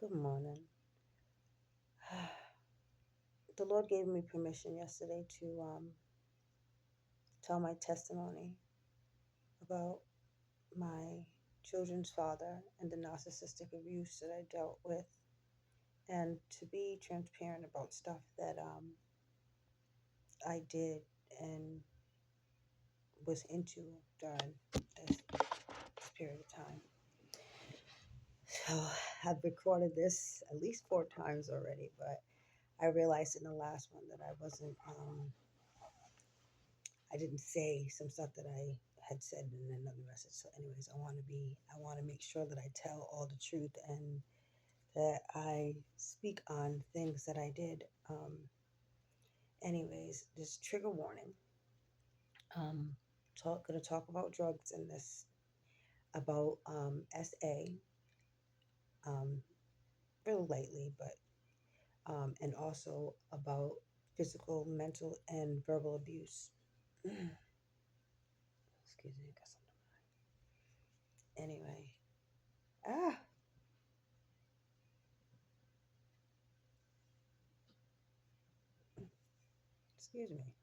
Good morning. The Lord gave me permission yesterday to tell my testimony about my children's father and the narcissistic abuse that I dealt with, and to be transparent about stuff that I did and was into during this period of time. So I've recorded this at least 4 times already, but I realized in the last one that I didn't say some stuff that I had said in another message. So, anyways, I want to make sure that I tell all the truth and that I speak on things that I did. Anyways, this trigger warning. Um, gonna talk about drugs in this, about SA, um, real lightly, but and also about physical, mental, and verbal abuse. Excuse me, I got something. Anyway, ah, excuse me.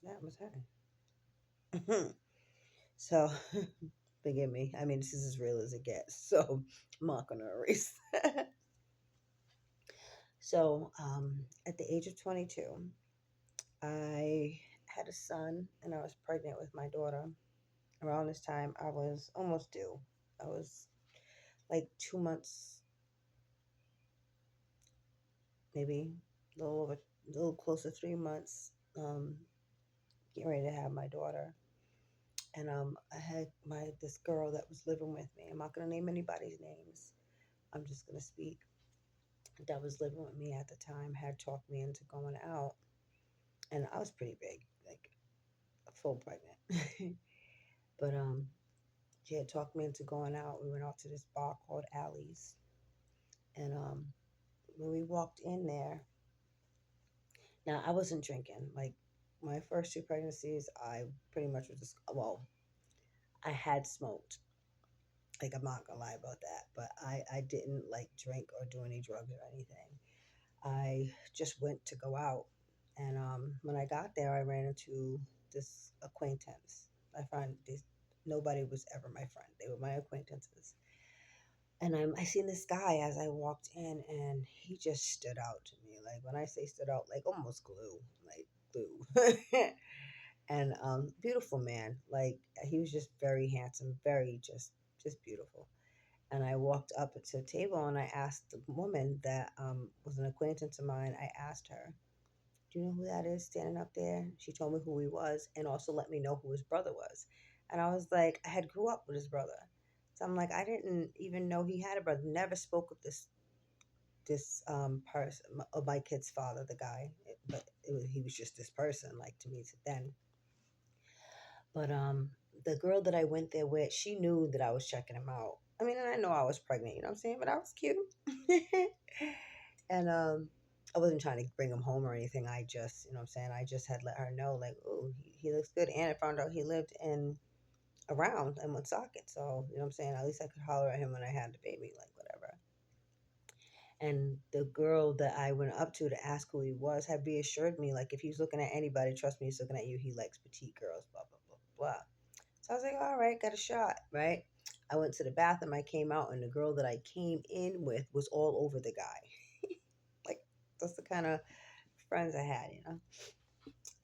That was her. So, forgive me. I mean, this is as real as it gets. So, I'm not going to erase. So, at the age of 22, I had a son and I was pregnant with my daughter. Around this time, I was almost due. I was like 2 months, maybe a little close to 3 months, getting ready to have my daughter. And I had this girl that was living with me. I'm not gonna name anybody's names. I'm just gonna speak. That was living with me at the time had talked me into going out, and I was pretty big, like full pregnant. But she had talked me into going out. We went out to this bar called Alley's, and when we walked in there, now I wasn't drinking. Like my first 2 pregnancies, I pretty much was just I had smoked. Like I'm not gonna lie about that, but I didn't like drink or do any drugs or anything. I just went to go out, and when I got there, I ran into this acquaintance. I find this nobody was ever my friend; they were my acquaintances. And I seen this guy as I walked in, and he just stood out to me. Like when I say stood out, like almost glue, like glue. And beautiful man. Like he was just very handsome, very just beautiful. And I walked up to the table and I asked the woman that was an acquaintance of mine. I asked her, "Do you know who that is standing up there?" She told me who he was and also let me know who his brother was. And I was like, I had grew up with his brother, so I'm like, I didn't even know he had a brother. Never spoke of this person of my kid's father, the guy, but he was just this person, like to me then. But the girl that I went there with, she knew that I was checking him out. I mean, and I know I was pregnant, you know what I'm saying? But I was cute. And I wasn't trying to bring him home or anything. I just, you know what I'm saying? I just had let her know, like, oh, he looks good. And I found out he lived in around in Woonsocket. So, you know what I'm saying? At least I could holler at him when I had the baby, like, whatever. And the girl that I went up to ask who he was had reassured me, like, if he's looking at anybody, trust me, he's looking at you. He likes petite girls, blah, blah, blah, blah. So I was like, all right, got a shot, right? I went to the bathroom, I came out, and the girl that I came in with was all over the guy. Like, that's the kind of friends I had, you know?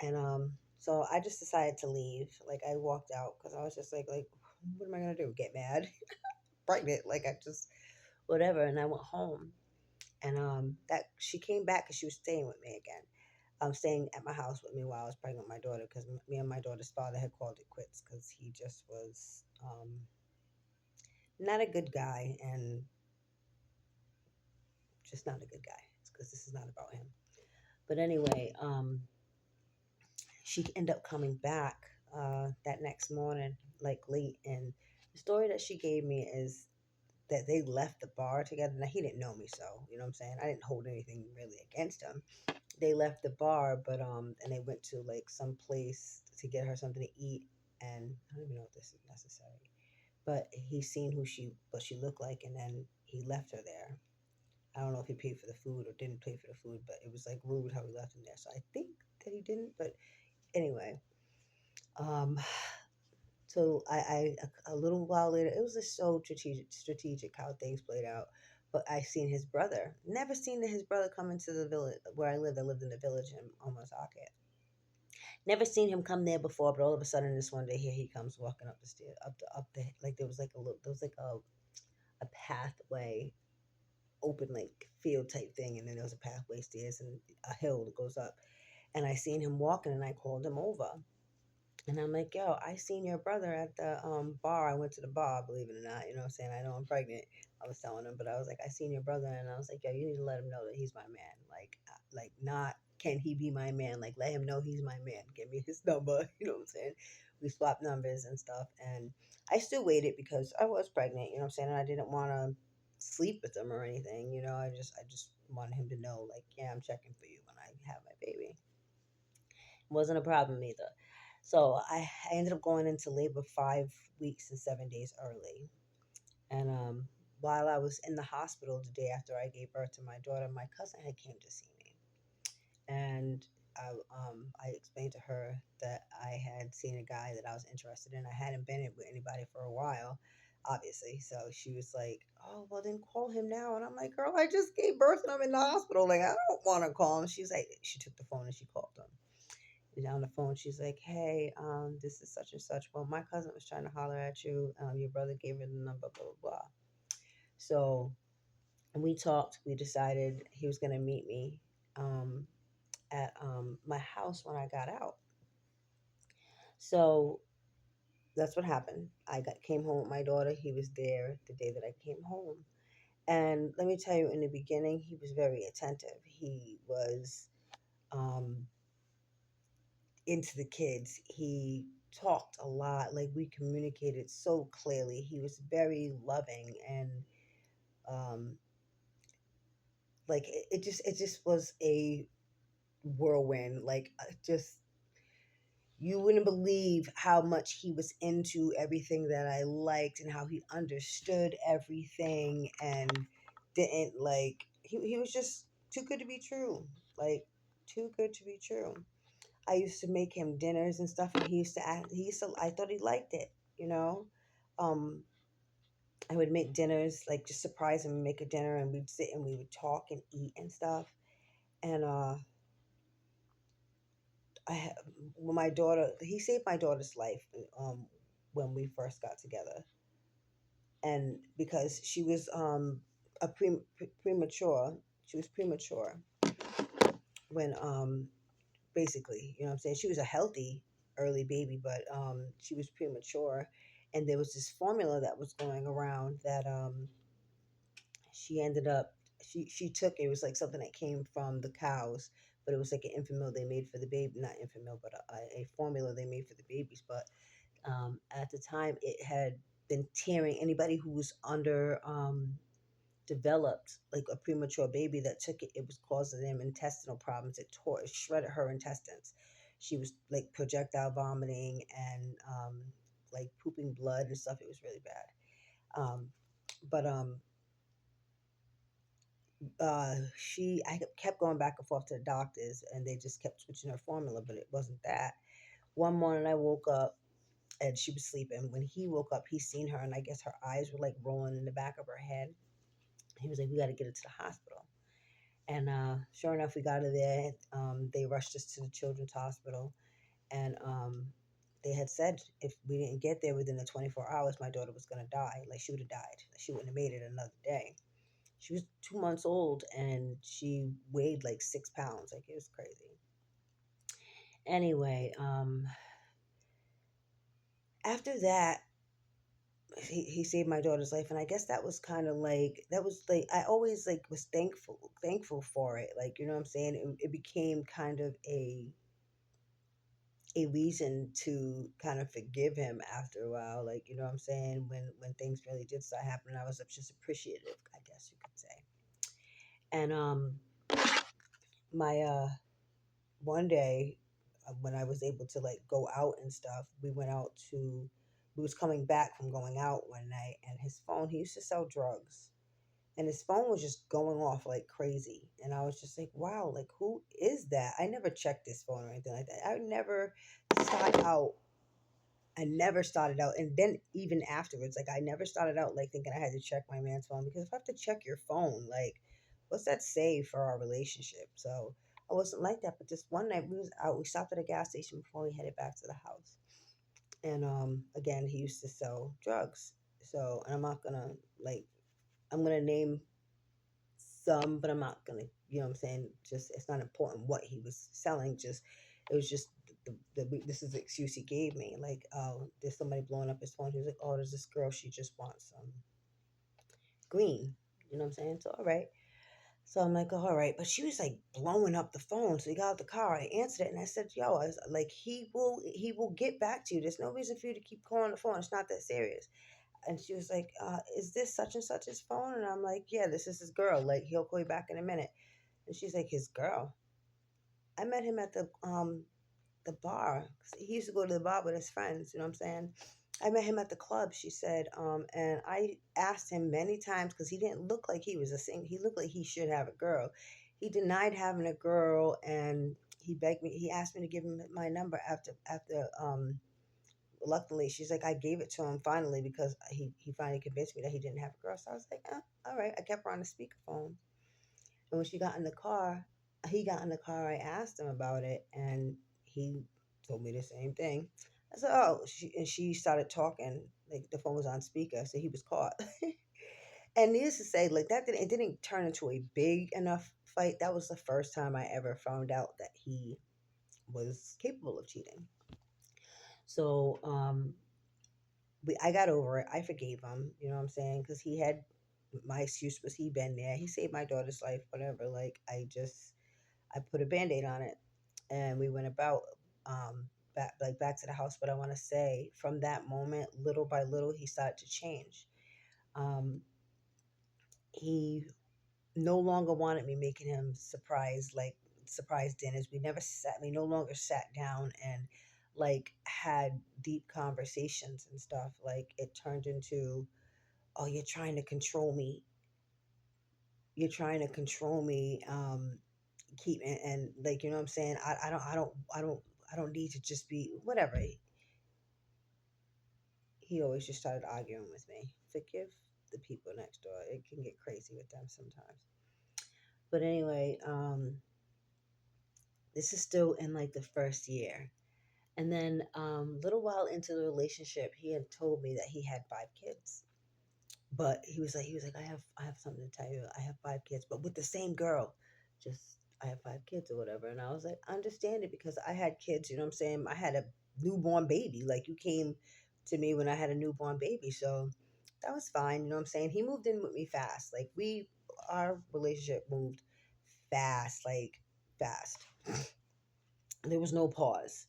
And so I just decided to leave. Like, I walked out because I was just like, what am I going to do? Get mad? Pregnant. Like, I just, whatever. And I went home. And that she came back because she was staying with me again. Staying at my house with me while I was pregnant with my daughter because me and my daughter's father had called it quits because he just was not a good guy and just not a good guy. Because this is not about him. But anyway, she ended up coming back that next morning, like late. And the story that she gave me is that they left the bar together. Now, he didn't know me, so, you know what I'm saying? I didn't hold anything really against him. They left the bar, but, and they went to, like, some place to get her something to eat. And I don't even know if this is necessary. But he seen what she looked like. And then he left her there. I don't know if he paid for the food or didn't pay for the food, but it was like rude how he left him there. So I think that he didn't. But anyway, um, so a little while later, it was just so strategic how things played out. But I seen his brother. Never seen his brother come into the village where I lived. I lived in the village in Omasake. Never seen him come there before, but all of a sudden this one day here he comes walking up the stairs, up the like there was like a little there was like a pathway, open like field type thing, and then there was a pathway stairs and a hill that goes up. And I seen him walking, and I called him over. And I'm like, yo, I seen your brother at the bar. I went to the bar, believe it or not. You know what I'm saying? I know I'm pregnant. I was telling him, but I was like, I seen your brother, and I was like, yo, you need to let him know that he's my man. Like not can he be my man? Like let him know he's my man. Give me his number. You know what I'm saying? We swapped numbers and stuff, and I still waited because I was pregnant. You know what I'm saying? And I didn't want to sleep with him or anything. You know, I just wanted him to know, like, yeah, I'm checking for you when I have my baby. Wasn't a problem either. So I ended up going into labor 5 weeks and 7 days early. And while I was in the hospital the day after I gave birth to my daughter, my cousin had came to see me, and I explained to her that I had seen a guy that I was interested in. I hadn't been with anybody for a while, obviously. So she was like, "Oh, well, then call him now." And I'm like, "Girl, I just gave birth and I'm in the hospital. Like, I don't want to call him." She's like, she took the phone and she called him on the phone. She's like, "Hey, this is such and such. Well, my cousin was trying to holler at you. Your brother gave her the number, blah blah blah." So we talked. We decided he was gonna meet me um, at my house when I got out. So that's what happened. Came home with my daughter. He was there the day that I came home. And let me tell you, in the beginning, he was very attentive. He was um, into the kids. He talked a lot. Like we communicated so clearly. He was very loving and um, like it just was a whirlwind. Like just you wouldn't believe how much he was into everything that I liked and how he understood everything and didn't like he was just too good to be true. Like too good to be true. I used to make him dinners and stuff, and I thought he liked it, you know. Um, I would make dinners, like just surprise him and make a dinner, and we'd sit and we would talk and eat and stuff. And I ha- when my daughter, he saved my daughter's life when we first got together, and because she was premature, she was premature when basically, you know what I'm saying? She was a healthy early baby, but she was premature. And there was this formula that was going around that she ended up, she took, it was like something that came from the cows, but it was like an infant milk they made for the baby, not infant milk, but a formula they made for the babies. But at the time, it had been tearing anybody who was under developed like a premature baby that took it, it was causing them intestinal problems. It shredded her intestines. She was like projectile vomiting and like pooping blood and stuff. It was really bad. But she I kept going back and forth to the doctors, and they just kept switching her formula, but it wasn't that. One morning I woke up and she was sleeping. When he woke up, he seen her, and I guess her eyes were like rolling in the back of her head. He was like, "We got to get her to the hospital." And sure enough, we got her there. They rushed us to the children's hospital, and they had said if we didn't get there within the 24 hours, my daughter was going to die. Like she would have died. She wouldn't have made it another day. She was 2 months old, and she weighed like 6 pounds. Like it was crazy. Anyway, after that, he saved my daughter's life, and I guess that was kind of like that was like I always like was thankful for it. Like you know what I'm saying. It became kind of a reason to kind of forgive him after a while. Like, you know what I'm saying? When things really did start happening, I was just appreciative, I guess you could say. And my one day when I was able to like go out and stuff, we was coming back from going out one night, and his phone, he used to sell drugs. and his phone was just going off like crazy. And I was just like, wow, like who is that? I never checked his phone or anything like that. Started out I never started out, and then even afterwards, like I never started out like thinking I had to check my man's phone, because if I have to check your phone, like, what's that say for our relationship? So I wasn't like that. But this one night we was out, we stopped at a gas station before we headed back to the house, and again he used to sell drugs. So, and I'm not gonna like, I'm gonna name some, but I'm not gonna, you know what I'm saying? Just, it's not important what he was selling. Just, it was just this is the excuse he gave me. Like, oh, there's somebody blowing up his phone. He was like, oh, there's this girl. She just wants some green. You know what I'm saying? So, all right. So I'm like, oh, all right. But she was like blowing up the phone. So he got out the car. I answered it and I said, yo, I was like, he will get back to you. There's no reason for you to keep calling the phone. It's not that serious. And she was like, is this such and such his phone? And I'm like, yeah, this is his girl. Like, he'll call you back in a minute. And she's like, his girl. I met him at the bar. He used to go to the bar with his friends, you know what I'm saying? I met him at the club, she said, and I asked him many times, because he didn't look like he was a sing. He looked like he should have a girl. He denied having a girl, and he asked me to give him my number after luckily, she's like, I gave it to him finally, because he finally convinced me that he didn't have a girl. So I was like, all right. I kept her on the speakerphone. And when she got in the car, he got in the car, I asked him about it, and he told me the same thing. I said, oh, and she started talking, like the phone was on speaker, so he was caught. And needless to say, like it didn't turn into a big enough fight. That was the first time I ever found out that he was capable of cheating. So, I got over it. I forgave him. You know what I'm saying? Because he had, my excuse was he been there. He saved my daughter's life. Whatever. Like, I put a band-aid on it, and we went about back to the house. But I want to say, from that moment, little by little, he started to change. Um, he no longer wanted me making him surprise dinners. We no longer sat down and like had deep conversations and stuff. Like, it turned into, oh, you're trying to control me. You're trying to control me. Keep and like, you know what I'm saying? I don't need to just be whatever. He always just started arguing with me. Forgive the people next door. It can get crazy with them sometimes. But anyway, this is still in like the first year. And then little while into the relationship, he had told me that he had 5 kids. But he was like, I have something to tell you. I have 5 kids, but with the same girl. Just, I have 5 kids or whatever. And I was like, I understand it, because I had kids, you know what I'm saying? I had a newborn baby. Like, you came to me when I had a newborn baby. So that was fine, you know what I'm saying? He moved in with me fast. Like, our relationship moved fast, like fast. There was no pause.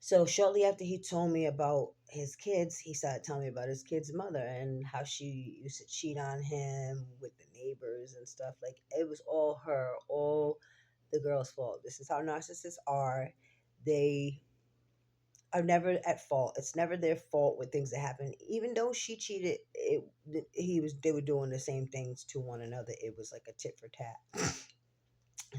So shortly after he told me about his kids, he started telling me about his kid's mother and how she used to cheat on him with the neighbors and stuff. Like, it was all her, all the girl's fault. This is how narcissists are. They are never at fault. It's never their fault with things that happen. Even though she cheated, they were doing the same things to one another. It was like a tit for tat.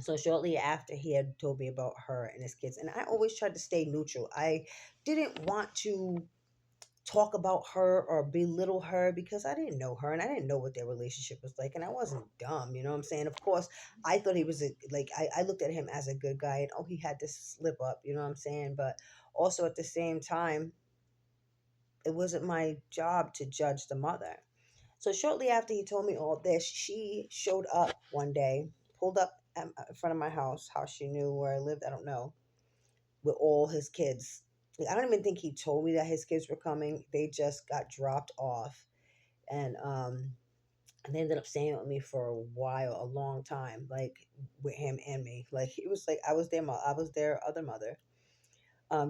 So shortly after, he had told me about her and his kids, and I always tried to stay neutral. I didn't want to talk about her or belittle her, because I didn't know her and I didn't know what their relationship was like, and I wasn't dumb, you know what I'm saying? Of course, I thought he was I looked at him as a good guy, and oh, he had this slip up, you know what I'm saying? But also at the same time, it wasn't my job to judge the mother. So shortly after he told me all this, she showed up one day, pulled up in front of my house. How she knew where I lived, I don't know. With all his kids. Like, I don't even think he told me that his kids were coming. They just got dropped off, and they ended up staying with me for a while, a long time, like with him and me. Like, it was like I was their other mother.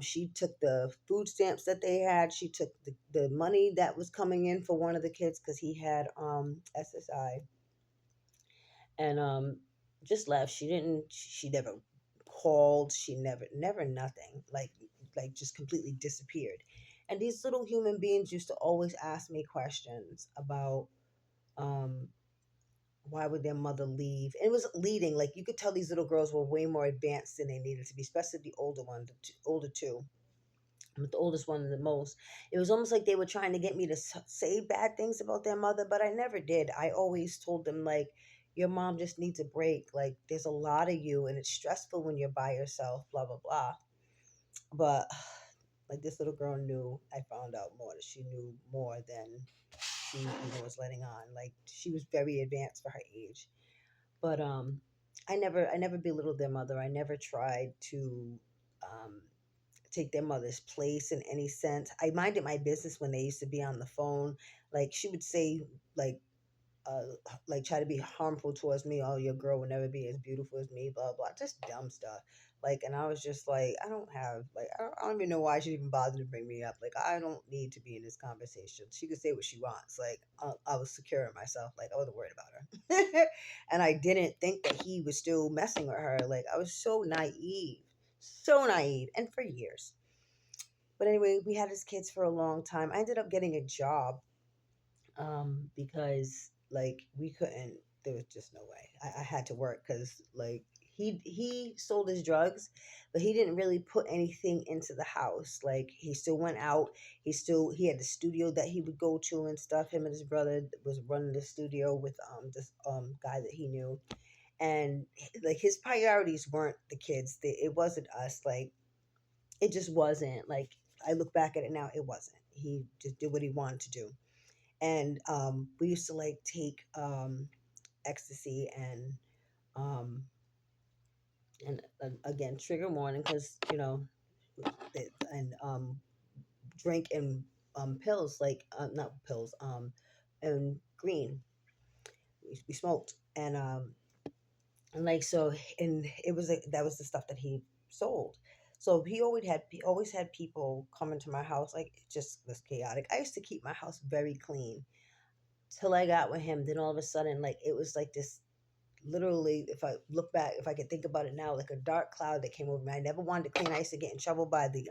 She took the food stamps that they had. She took the money that was coming in for one of the kids, because he had SSI, and just left. She never called. She never nothing. Like just completely disappeared. And these little human beings used to always ask me questions about um why would their mother leave? And it was leading, like you could tell these little girls were way more advanced than they needed to be, especially the older one, older two. With the oldest one the most. It was almost like they were trying to get me to say bad things about their mother, but I never did. I always told them, like, your mom just needs a break. Like, there's a lot of you, and it's stressful when you're by yourself, blah, blah, blah. But, like, this little girl knew, I found out more that she knew more than she was letting on. Like, she was very advanced for her age. But, I never belittled their mother. I never tried to, um, take their mother's place in any sense. I minded my business when they used to be on the phone. Like she would say, like, uh, like try to be harmful towards me. Oh, your girl will never be as beautiful as me. Blah blah. Just dumb stuff. Like, and I was just like, I don't have like, I don't even know why she even bothered to bring me up. Like, I don't need to be in this conversation. She could say what she wants. Like, I was secure in myself. Like, I wasn't worried about her, and I didn't think that he was still messing with her. Like, I was so naive, and for years. But anyway, we had his kids for a long time. I ended up getting a job because like we couldn't. There was just no way. I had to work because like he sold his drugs, but he didn't really put anything into the house. Like he still went out. He had the studio that he would go to and stuff. Him and his brother was running the studio with this guy that he knew, and like his priorities weren't the kids. It wasn't us. Like it just wasn't. Like I look back at it now, it wasn't. He just did what he wanted to do. And we used to like take ecstasy um, and again trigger warning because and drink and pills like not pills and green. We smoked and like so and it was like that was the stuff that he sold. So he always had people come into my house. Like it just was chaotic. I used to keep my house very clean till I got with him. Then all of a sudden, like it was like this, literally, if I look back, if I could think about it now, like a dark cloud that came over me. I never wanted to clean. I used to get in trouble by the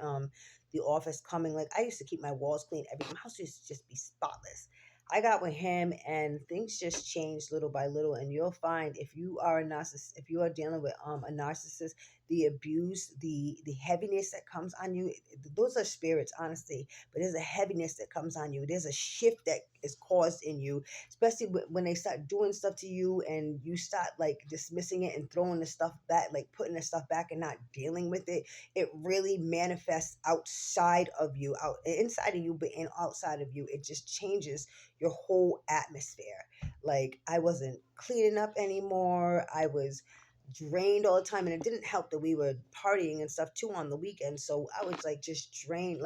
office coming. Like I used to keep my walls clean. My house used to just be spotless. I got with him and things just changed little by little. And you'll find if you are a narcissist, if you are dealing with a narcissist, the abuse, the heaviness that comes on you, those are spirits, honestly. But there's a heaviness that comes on you. There's a shift that is caused in you, especially when they start doing stuff to you and you start like dismissing it and throwing the stuff back, like putting the stuff back and not dealing with it. It really manifests outside of you, out inside of you, but in outside of you. It just changes your whole atmosphere. Like I wasn't cleaning up anymore. I was drained all the time, and it didn't help that we were partying and stuff too on the weekend. So I was like just drained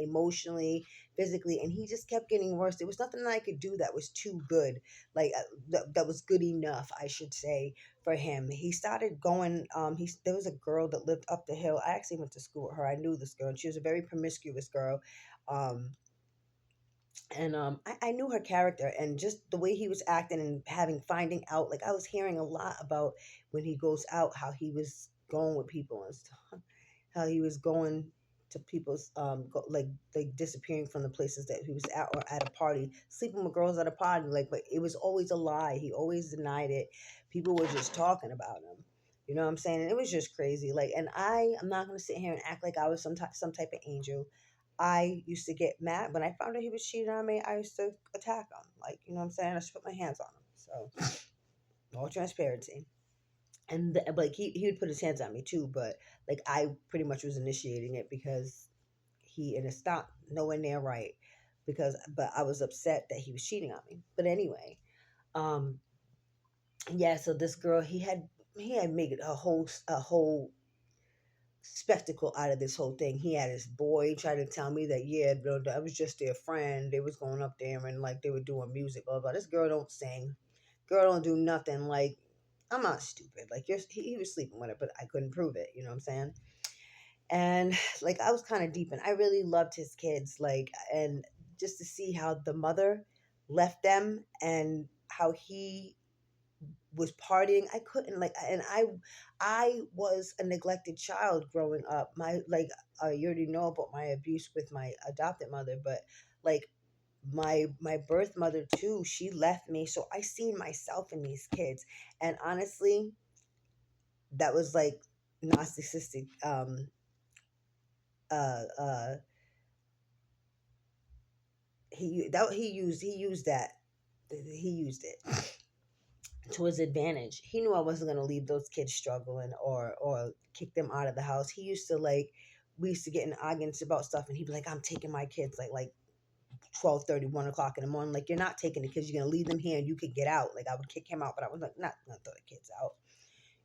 emotionally, physically, and he just kept getting worse. There was nothing that I could do that was too good, like that was good enough, I should say, for him. He started going. There was a girl that lived up the hill. I actually went to school with her. I knew this girl, and she was a very promiscuous girl. Um, and I knew her character and just the way he was acting and finding out, like I was hearing a lot about when he goes out, how he was going with people and stuff, how he was going to people's like disappearing from the places that he was at or at a party, sleeping with girls at a party, like, but it was always a lie. He always denied it. People were just talking about him. You know what I'm saying? And it was just crazy. Like, and I'm not gonna sit here and act like I was some type of angel. I used to get mad when I found out he was cheating on me. I used to attack him, like, you know what I'm saying. I just put my hands on him. So all transparency, and like he would put his hands on me too, but like I pretty much was initiating it because and it stopped nowhere near right but I was upset that he was cheating on me. But anyway, um, yeah. So this girl, he had made a whole spectacle out of this whole thing. He had his boy try to tell me that, yeah, no, that was just their friend. They was going up there and like they were doing music, blah blah. This girl don't sing, girl don't do nothing. Like I'm not stupid. Like he was sleeping with her, but I couldn't prove it. You know what I'm saying? And like I was kind of deep, and I really loved his kids. Like, and just to see how the mother left them and how he was partying, I couldn't, like, and I was a neglected child growing up. My, like, you already know about my abuse with my adopted mother, but like my birth mother too, she left me, so I seen myself in these kids. And honestly, that was like narcissistic. Uh uh he used it to his advantage. He knew I wasn't going to leave those kids struggling or kick them out of the house. He used to like, we used to get in arguments about stuff, and he'd be like, I'm taking my kids, like 12:30, 1 o'clock in the morning. Like, you're not taking the kids, you're gonna leave them here and you could get out. Like, I would kick him out, but I was like, not gonna throw the kids out.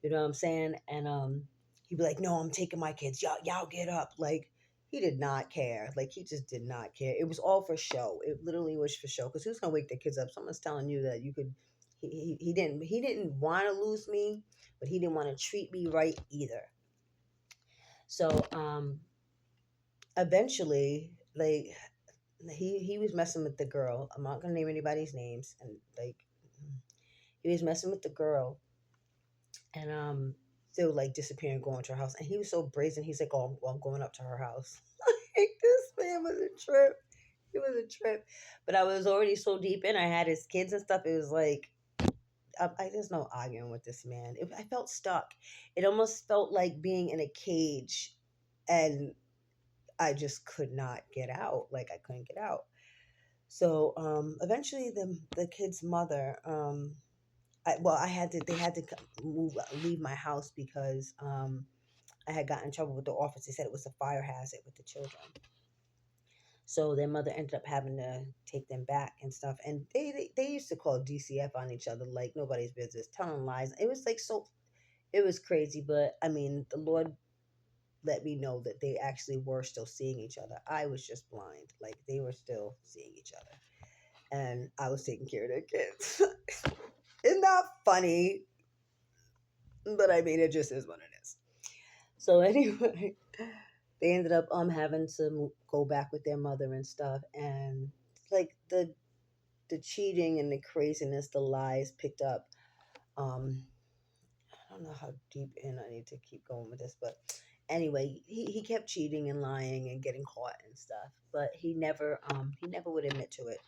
You know what I'm saying? And he'd be like, no, I'm taking my kids. Y'all get up. Like, he did not care. Like, he just did not care. It was all for show. It literally was for show. Because who's gonna wake the kids up? Someone's telling you that you could. He didn't want to lose me, but he didn't want to treat me right either. So eventually, like, he was messing with the girl. I'm not gonna name anybody's names, and like, he was messing with the girl, and still like disappearing, going to her house. And he was so brazen. He's like, "Oh, well, I'm going up to her house." Like, this man was a trip. It was a trip. But I was already so deep in. I had his kids and stuff. It was like, there's no arguing with this man. I felt stuck. It almost felt like being in a cage, and I just could not get out. Like, I couldn't get out. So eventually, the kid's mother, I had to, they had to leave my house because I had gotten in trouble with the office. They said it was a fire hazard with the children. So their mother ended up having to take them back and stuff. And they used to call DCF on each other like nobody's business, telling lies. It was like so, it was crazy. But I mean, the Lord let me know that they actually were still seeing each other. I was just blind. Like, they were still seeing each other. And I was taking care of their kids. It's not funny, but I mean, it just is what it is. So anyway, they ended up having to go back with their mother and stuff, and like the cheating and the craziness, the lies picked up. Um, I don't know how deep in I need to keep going with this, but anyway, he kept cheating and lying and getting caught and stuff, but he never would admit to it.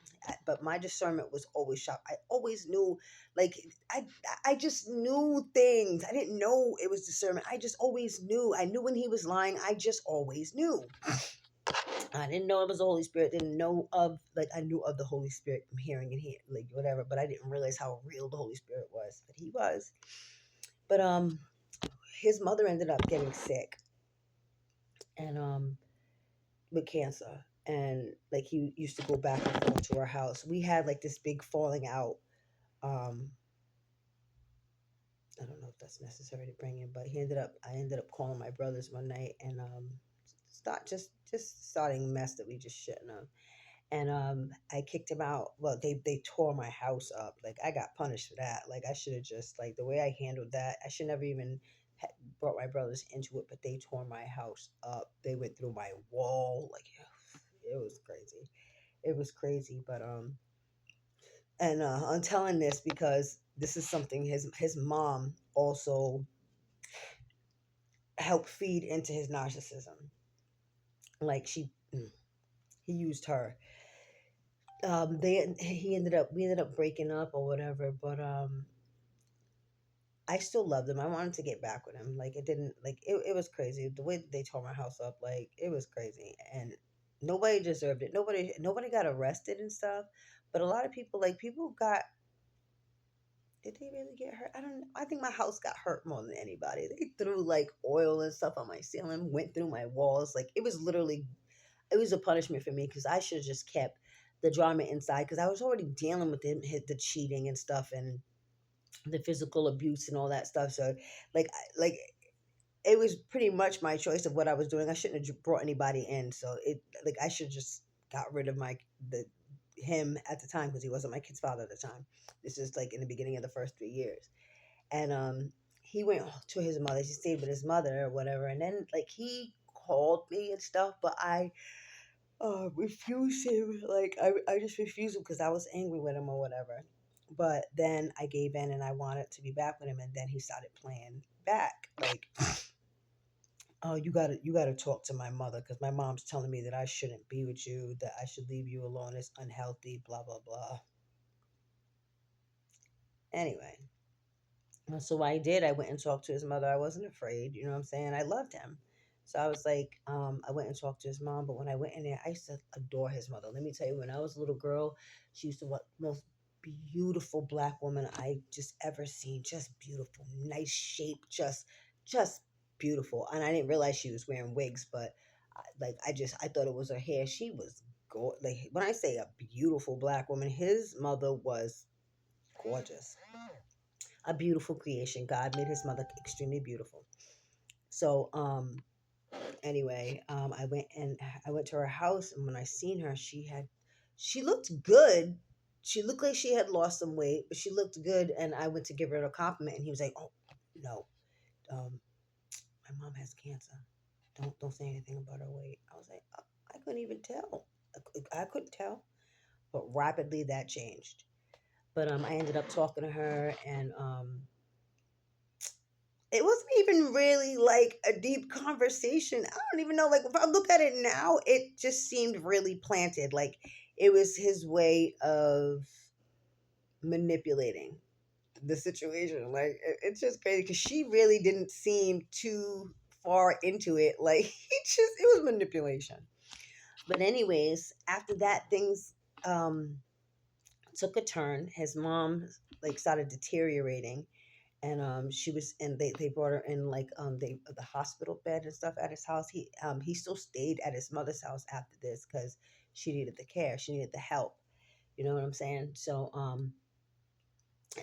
But my discernment was always sharp. I always knew, like, I just knew things. I didn't know it was discernment. I just always knew. I knew when he was lying. I just always knew. I didn't know it was the Holy Spirit. Didn't know of, like, I knew of the Holy Spirit from hearing and hear, like, whatever. But I didn't realize how real the Holy Spirit was. But he was. But his mother ended up getting sick, and with cancer, and like, he used to go back and forth to our house. We had like this big falling out. um I don't know if that's necessary to bring in, but I ended up calling my brothers one night, and just starting mess that we just shouldn't have. And I kicked him out. Well, they tore my house up. Like, I got punished for that. Like, I should have just, like, the way I handled that, I should never even brought my brothers into it. But they tore my house up. They went through my wall. Like, it was crazy. It was crazy. But and I'm telling this because this is something his mom also helped feed into his narcissism. Like, he used her. We ended up breaking up or whatever, but I still loved him. I wanted to get back with him. Like, it didn't, like, it was crazy. The way they tore my house up, like, it was crazy. And nobody deserved it. Nobody got arrested and stuff. But a lot of people, like, people got, did they really get hurt? I don't know. I think my house got hurt more than anybody. They threw like oil and stuff on my ceiling, went through my walls. Like, it was literally, it was a punishment for me because I should have just kept the drama inside, because I was already dealing with the cheating and stuff, and the physical abuse and all that stuff. So like it was pretty much my choice of what I was doing. I shouldn't have brought anybody in. So it, like, I should just got rid of the him at the time, because he wasn't my kid's father at the time. This is like in the beginning of the first 3 years. And he went to his mother. He stayed with his mother or whatever. And then, like, he called me and stuff, but I refused him. Like, I just refused him because I was angry with him or whatever. But then I gave in and I wanted to be back with him, and then he started playing back. Like, oh, you gotta talk to my mother because my mom's telling me that I shouldn't be with you, that I should leave you alone. It's unhealthy, blah blah blah. Anyway, so I did. I went and talked to his mother. I wasn't afraid. You know what I'm saying? I loved him. So I was like, I went and talked to his mom. But when I went in there, I used to adore his mother. Let me tell you, when I was a little girl, she used to what most beautiful black woman I just ever seen. Just beautiful, nice shape, just beautiful. And I didn't realize she was wearing wigs, but I thought it was her hair. She was like when I say a beautiful black woman, his mother was gorgeous, a beautiful creation. God made his mother extremely beautiful. So anyway, I went to her house, and when I seen her, she looked good. She looked like she had lost some weight, but she looked good. And I went to give her a compliment, and he was like, "Oh no, um, my mom has cancer. Don't say anything about her weight." I was like, I couldn't even tell. I couldn't tell, but rapidly that changed. But I ended up talking to her, and it wasn't even really like a deep conversation. I don't even know. Like, if I look at it now, it just seemed really planted. Like, it was his way of manipulating the situation. Like, it's just crazy because she really didn't seem too far into it. Like, it was manipulation. But, anyways, after that, things took a turn. His mom, like, started deteriorating, and they brought her in, like, the hospital bed and stuff at his house. He still stayed at his mother's house after this because she needed the care, she needed the help. You know what I'm saying? So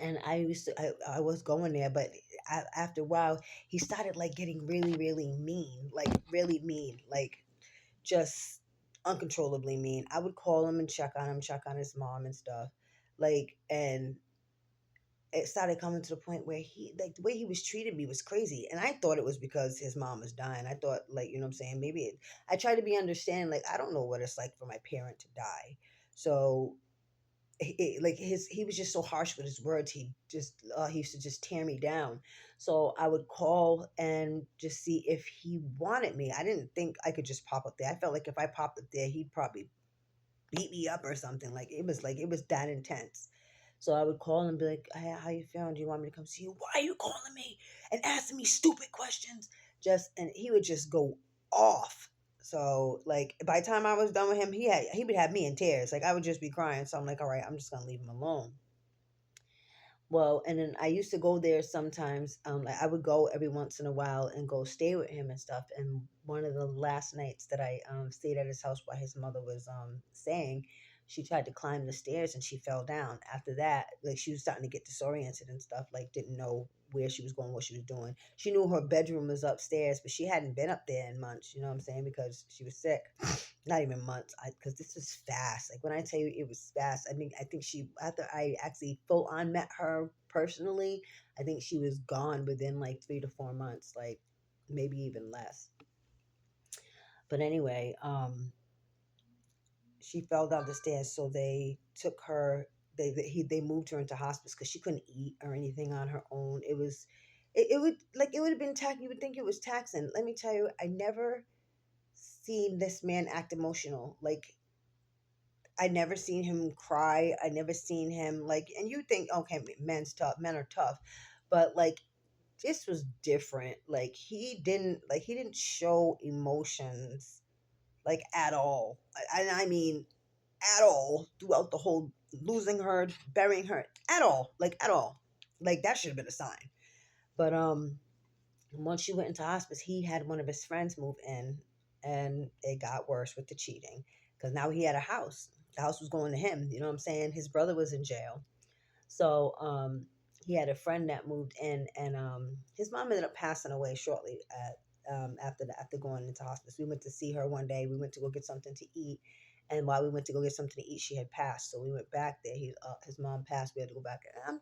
and I was going there, but after a while he started like getting really really mean, like really mean, like just uncontrollably mean. I would call him and check on his mom and stuff, like, and it started coming to the point where he, like, the way he was treating me was crazy, and I thought it was because his mom was dying. I thought, like, you know what I'm saying, I tried to be understanding, like, I don't know what it's like for my parent to die. So like he was just so harsh with his words. He used to just tear me down. So I would call and just see if he wanted me. I didn't think I could just pop up there. I felt like if I popped up there, he'd probably beat me up or something. Like it was that intense. So I would call and be like, "Hey, how you feeling? Do you want me to come see you? Why are you calling me and asking me stupid questions?" And he would just go off. So like by the time I was done with him, he would have me in tears. Like I would just be crying. So I'm like, all right, I'm just gonna leave him alone. Well, and then I used to go there sometimes. Like I would go every once in a while and go stay with him and stuff. And one of the last nights that I stayed at his house while his mother was staying, she tried to climb the stairs and she fell down. After that, like she was starting to get disoriented and stuff. Like didn't know where she was going, what she was doing. She knew her bedroom was upstairs, but she hadn't been up there in months. You know what I'm saying? Because she was sick. Not even months, because this was fast. Like when I tell you it was fast, I think she, after I actually full on met her personally, I think she was gone within like 3 to 4 months, like maybe even less. But anyway, she fell down the stairs, so they took her. They moved her into hospice because she couldn't eat or anything on her own. It would have been tax. You would think it was taxing. Let me tell you, I never seen this man act emotional. Like I never seen him cry. I never seen him like, and you think, okay, men's tough, men are tough, but like this was different. Like he didn't show emotions like at all. I mean at all throughout the whole losing her, burying her, at all, like at all. Like that should have been a sign. But once she went into hospice, he had one of his friends move in, and it got worse with the cheating because now he had a house. The house was going to him. You know what I'm saying? His brother was in jail, so he had a friend that moved in, and his mom ended up passing away shortly after going into hospice. We went to see her one day. We went to go get something to eat, and while we went to go get something to eat, she had passed. So we went back there. His mom passed. We had to go back. And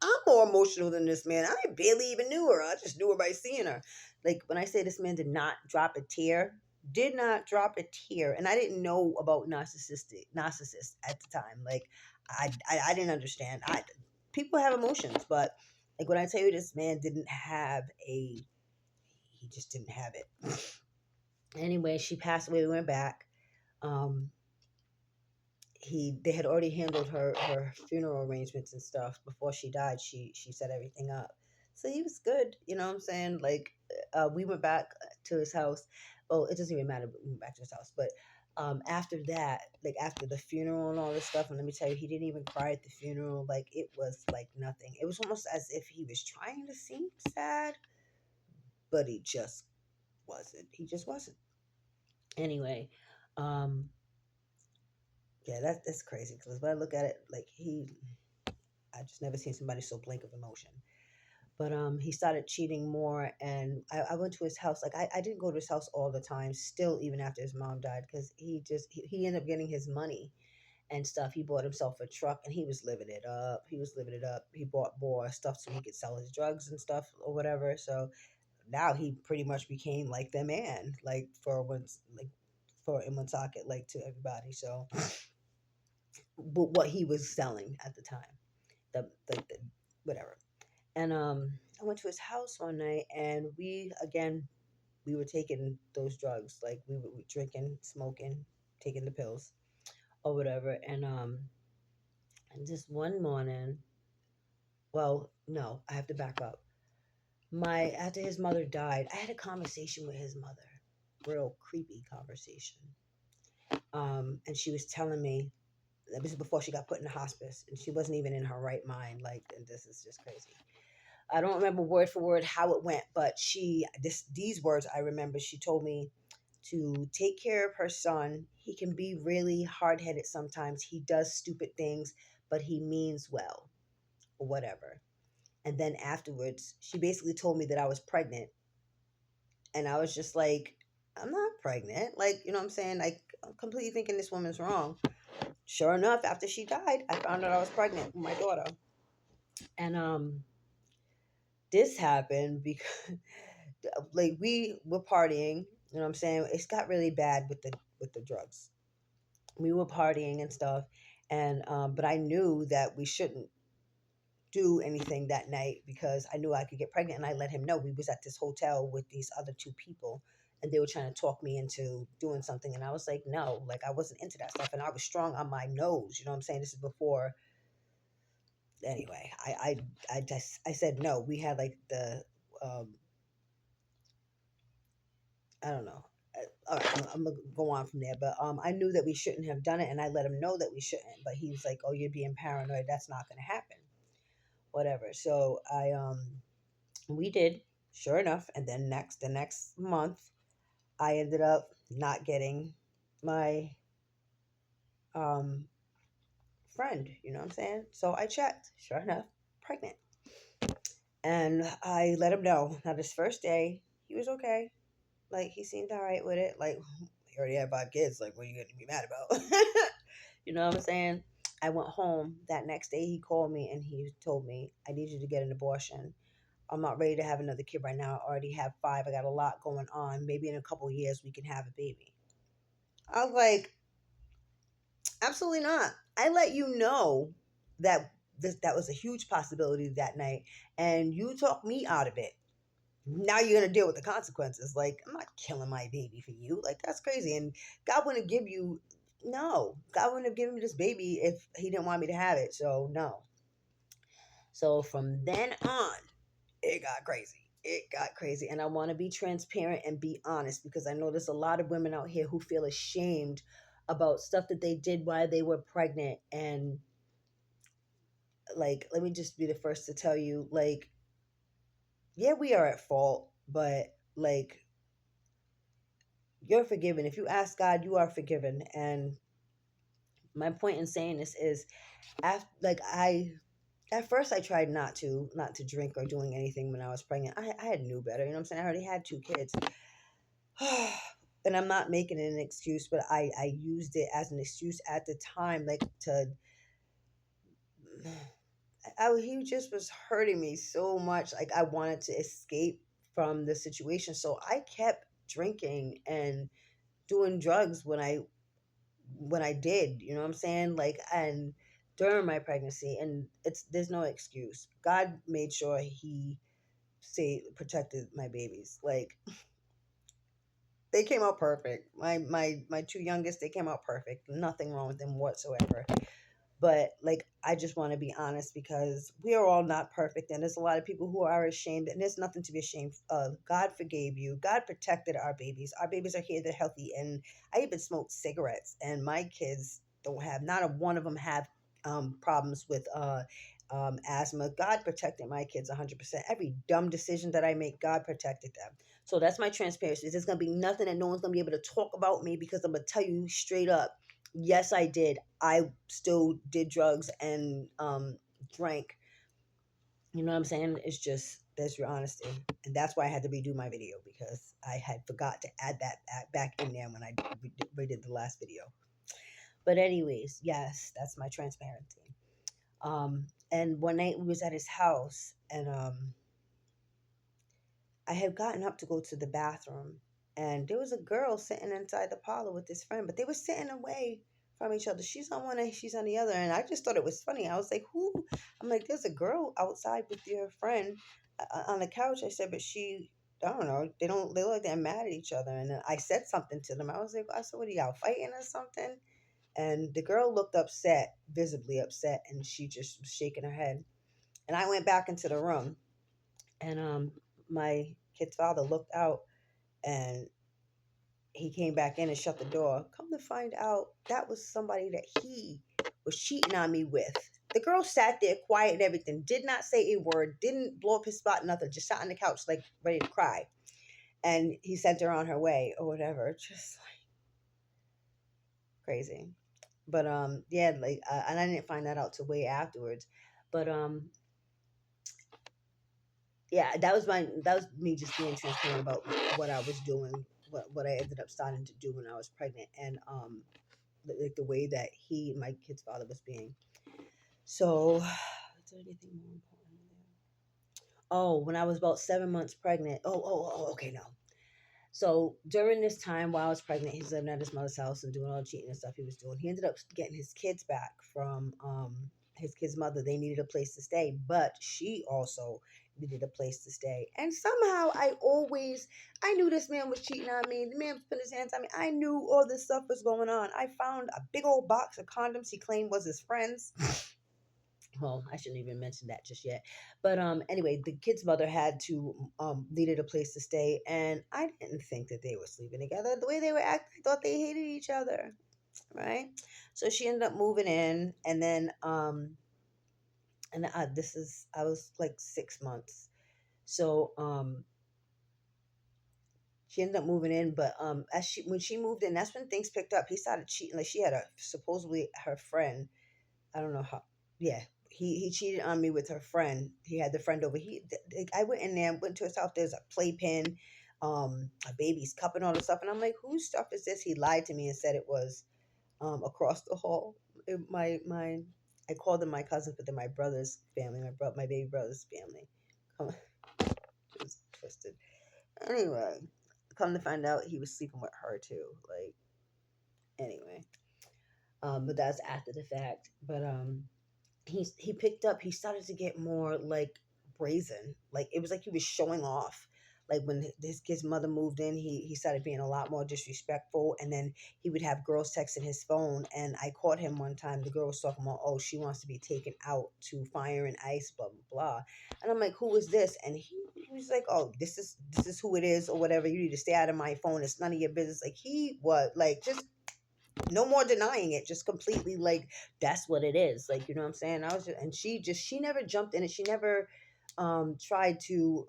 I'm more emotional than this man. I barely even knew her. I just knew her by seeing her. Like when I say this man did not drop a tear, did not drop a tear, and I didn't know about narcissists at the time. Like I didn't understand. People have emotions, but like when I tell you, this man didn't have a He just didn't have it. Anyway, she passed away. We went back. Um, they had already handled her funeral arrangements and stuff before she died. She set everything up, so he was good. You know what I'm saying? Like, we went back to his house. Well, it doesn't even matter. We went back to his house, but after that, like after the funeral and all this stuff, and let me tell you, he didn't even cry at the funeral. Like, it was like nothing. It was almost as if he was trying to seem sad, but he just wasn't. He just wasn't. Anyway, um, yeah, that's crazy because when I look at it, like I just never seen somebody so blank of emotion. But he started cheating more, and I went to his house. Like, I didn't go to his house all the time, still, even after his mom died, because he ended up getting his money and stuff. He bought himself a truck, and he was living it up. He was living it up. He bought more stuff so he could sell his drugs and stuff or whatever. So now he pretty much became like the man, like for in Woonsocket, like to everybody. So, but what he was selling at the time, the whatever. And I went to his house one night, and we were taking those drugs, like we were drinking, smoking, taking the pills or whatever. And just one morning, well, no, I have to back up. My After his mother died, I had a conversation with his mother, real creepy conversation. And she was telling me, this was before she got put in the hospice, and she wasn't even in her right mind. Like, and this is just crazy. I don't remember word for word how it went, but these words I remember. She told me to take care of her son. He can be really hard headed sometimes. He does stupid things, but he means well, or whatever. And then afterwards, she basically told me that I was pregnant, and I was just like, I'm not pregnant. Like, you know what I'm saying? Like, I'm completely thinking this woman's wrong. Sure enough, after she died, I found out I was pregnant with my daughter, and this happened because like we were partying, you know what I'm saying? It's got really bad with the drugs. We were partying and stuff, and but I knew that we shouldn't do anything that night because I knew I could get pregnant, and I let him know. We was at this hotel with these other two people, and they were trying to talk me into doing something, and I was like, no, like I wasn't into that stuff, and I was strong on my nose, you know what I'm saying? This is before. Anyway, I said no. We had like the um I don't know. All right, I'm gonna go on from there. But I knew that we shouldn't have done it, and I let him know that we shouldn't. But he was like, "Oh, you're being paranoid. That's not gonna happen. Whatever." So we did, sure enough. And then the next month, I ended up not getting my um friend. You know what I'm saying? So I checked. Sure enough, pregnant. And I let him know. Now this first day, he was okay. Like, he seemed all right with it. Like, he already had 5 kids. Like, what are you going to be mad about? You know what I'm saying? I went home. That next day, he called me and he told me, I need you to get an abortion. I'm not ready to have another kid right now. I already have 5. I got a lot going on. Maybe in a couple of years, we can have a baby. I was like, absolutely not. I let you know that that was a huge possibility that night, and you talked me out of it. Now you're gonna deal with the consequences. Like, I'm not killing my baby for you. Like, that's crazy. And God wouldn't give you no. God wouldn't have given me this baby if He didn't want me to have it. So no. So from then on, it got crazy. It got crazy. And I want to be transparent and be honest because I know there's a lot of women out here who feel ashamed about stuff that they did while they were pregnant. And like, let me just be the first to tell you, like, yeah, we are at fault, but like, you're forgiven. If you ask God, you are forgiven. And my point in saying this is, after, like, at first I tried not to drink or doing anything when I was pregnant. I had knew better. You know what I'm saying? I already had 2 kids. And I'm not making it an excuse, but I used it as an excuse at the time, like to. He just was hurting me so much. Like, I wanted to escape from the situation, so I kept drinking and doing drugs when I did, you know what I'm saying? Like, and during my pregnancy, and there's no excuse. God made sure He say protected my babies. Like they came out perfect. My two youngest, they came out perfect. Nothing wrong with them whatsoever. But like I just want to be honest because we are all not perfect and there's a lot of people who are ashamed and there's nothing to be ashamed of. God forgave you. God protected our babies. Our babies are here, they're healthy, and I even smoked cigarettes and my kids don't have, not a one of them have problems with asthma. God protected my kids 100%. Every dumb decision that I make, God protected them. So that's my transparency. There's going to be nothing that no one's going to be able to talk about me because I'm going to tell you straight up, yes, I did. I still did drugs and drank. You know what I'm saying? It's just that's your honesty, and that's why I had to redo my video because I had forgot to add that back in there when I redid the last video. But anyways, yes, that's my transparency. And one night we was at his house, and I had gotten up to go to the bathroom, and there was a girl sitting inside the parlor with this friend, but they were sitting away from each other. She's on one and she's on the other, and I just thought it was funny. I was like, "Who?" I'm like, "There's a girl outside with your friend on the couch." I said, "But she, I don't know. They don't. They look like they're mad at each other." And then I said something to them. I was like, "I said, what are y'all fighting or something?" And the girl looked upset, visibly upset, and she just was shaking her head. And I went back into the room, and my kid's father looked out and he came back in and shut the door. Come to find out, that was somebody that he was cheating on me with. The girl sat there quiet and everything, did not say a word, didn't blow up his spot, nothing, just sat on the couch like ready to cry. And he sent her on her way or whatever. Just like crazy. But yeah, like and I didn't find that out till way afterwards. But yeah, that was me just being transparent about what I was doing, what I ended up starting to do when I was pregnant, and like the way that he, my kid's father, was being. So, is there anything more important there? Oh, when I was about 7 months pregnant. Okay, no. So during this time while I was pregnant, he's living at his mother's house and doing all the cheating and stuff he was doing. He ended up getting his kids back from his kid's mother. They needed a place to stay, but she also needed a place to stay. And somehow I knew this man was cheating on me. The man was putting his hands on me. I knew all this stuff was going on. I found a big old box of condoms he claimed was his friends. Well, I shouldn't even mention that just yet. But anyway, the kid's mother had to needed a place to stay, and I didn't think that they were sleeping together. The way they were acting, I thought they hated each other, right? So she ended up moving in, and then and this is I was like 6 months. So she ended up moving in, but as she when she moved in, that's when things picked up. He started cheating. Like she had a supposedly her friend. I don't know how. Yeah, he cheated on me with her friend. He had the friend over. I went in there, went to his house. There's a playpen, a baby's cup, and all this stuff. And I'm like, whose stuff is this? He lied to me and said it was across the hall. I called them my cousins, but they're my brother's family. My baby brother's family. Come, it's twisted. Anyway, come to find out, he was sleeping with her too. Like anyway, but that's after the fact. But he picked up, he started to get more like brazen. Like it was like he was showing off. Like when his kid's mother moved in, he started being a lot more disrespectful, and then he would have girls texting his phone. And I caught him one time. The girl was talking about, oh, she wants to be taken out to fire and ice, blah blah blah. And I'm like, who is this? And he was like, oh, this is who it is or whatever. You need to stay out of my phone. It's none of your business. Like he was like just no more denying it, just completely like that's what it is, like, you know what I'm saying. I was just, and she never jumped in it. She never tried to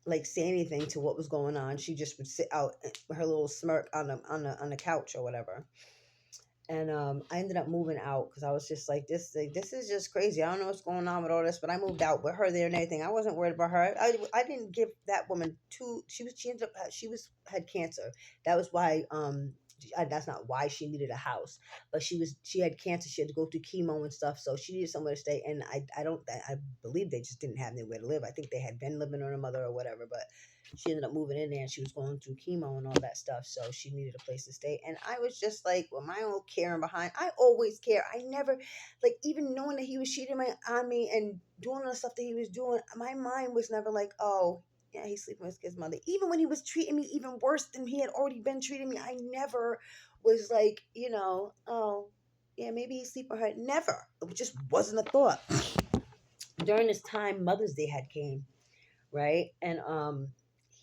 like say anything to what was going on. She just would sit out with her little smirk on the couch or whatever. And I ended up moving out because I was just like, this is just crazy. I don't know what's going on with all this, but I moved out with her there and everything. I wasn't worried about her. I didn't give that woman she ended up she was had cancer. That was why that's not why she needed a house, but she had cancer. She had to go through chemo and stuff, so she needed somewhere to stay. And I believe they just didn't have anywhere to live. I think they had been living on her mother or whatever, but she ended up moving in there, and she was going through chemo and all that stuff, so she needed a place to stay. And I was just like, well, my old caring behind. I always care. I never, like, even knowing that he was cheating on me and doing all the stuff that he was doing, my mind was never like, oh, yeah, he's sleeping with his mother. Even when he was treating me even worse than he had already been treating me, I never was like, oh, yeah, maybe he's sleeping with her. Never. It just wasn't a thought. During this time, Mother's Day had came, right? And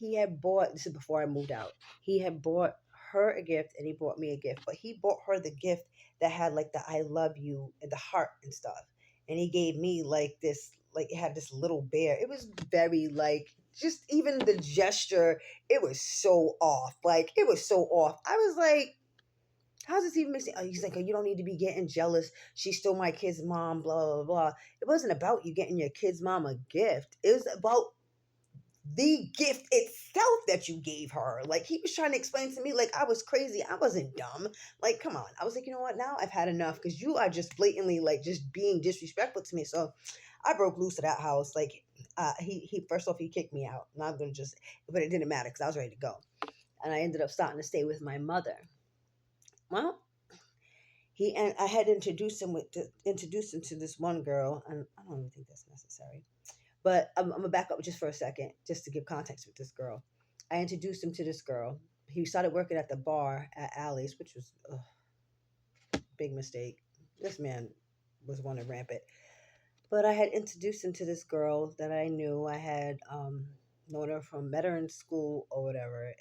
he had bought, this is before I moved out. He had bought her a gift and he bought me a gift, but he bought her the gift that had like the I love you and the heart and stuff. And he gave me like this, like it had this little bear. It was very like, just even the gesture, it was so off. Like it was so off. I was like, how's this even mixing? Oh, he's like, oh, you don't need to be getting jealous. She's still my kid's mom, blah, blah, blah. It wasn't about you getting your kid's mom a gift. It was about the gift itself that you gave her. Like he was trying to explain to me like I was crazy. I wasn't dumb. Like, come on. I was like, you know what? Now I've had enough because you are just blatantly like just being disrespectful to me. So I broke loose of that house. Like he first off he kicked me out. And I'm gonna just but it didn't matter because I was ready to go. And I ended up starting to stay with my mother. Well, he and I had introduced him to this one girl, and I don't even think that's necessary. But I'm gonna back up just for a second, just to give context with this girl. I introduced him to this girl. He started working at the bar at Alley's, which was a big mistake. This man was one of rampant. But I had introduced him to this girl that I knew. I had known her from met her in school or whatever.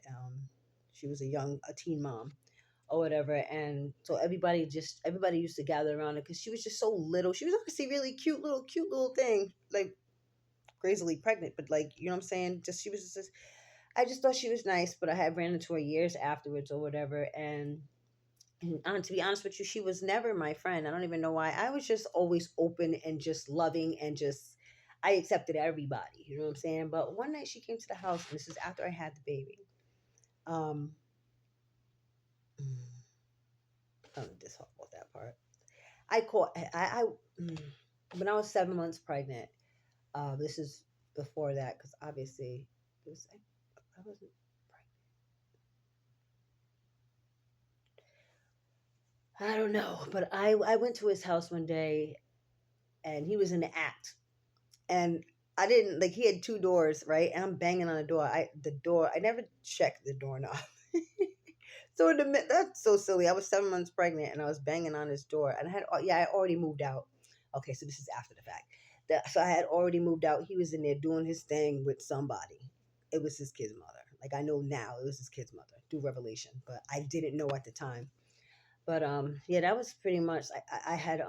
She was a teen mom or whatever, and so everybody used to gather around her because she was just so little. She was obviously really cute little thing, like crazily pregnant, but like you know what I'm saying. Just she was just I just thought she was nice, but I had ran into her years afterwards or whatever. And to be honest with you, she was never my friend. I don't even know why. I was just always open and just loving and just I accepted everybody. You know what I'm saying? But one night she came to the house, and this is after I had the baby. Um, I don't just talk about that part. I caught I when I was 7 months pregnant. This is before that because obviously it was I wasn't I don't know, but I went to his house one day and he was in the act, and I didn't like he had two doors, right? And I'm banging on the door. I never checked the doorknob. So that's so silly. I was 7 months pregnant and I was banging on his door, and I already moved out. Okay, so this is after the fact. So I had already moved out. He was in there doing his thing with somebody. It was his kid's mother. Like I know now, it was his kid's mother through revelation, but I didn't know at the time. But yeah, that was pretty much. I had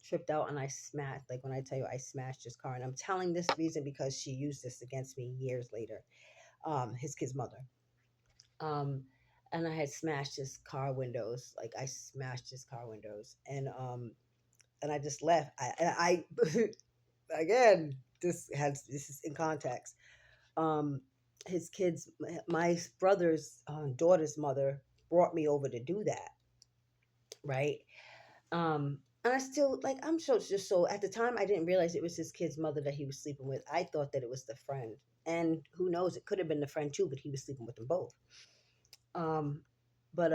tripped out and I smashed. Like when I tell you I smashed his car, and I'm telling this reason because she used this against me years later. His kid's mother. Um, and I had smashed his car windows. Like I smashed his car windows, and I just left. I again, this is in context. Um, his kids, my brother's daughter's mother brought me over to do that, right? And I still like I'm so just so at the time I didn't realize it was his kid's mother that he was sleeping with. I thought that it was the friend, and who knows, it could have been the friend too, but he was sleeping with them both. Um, but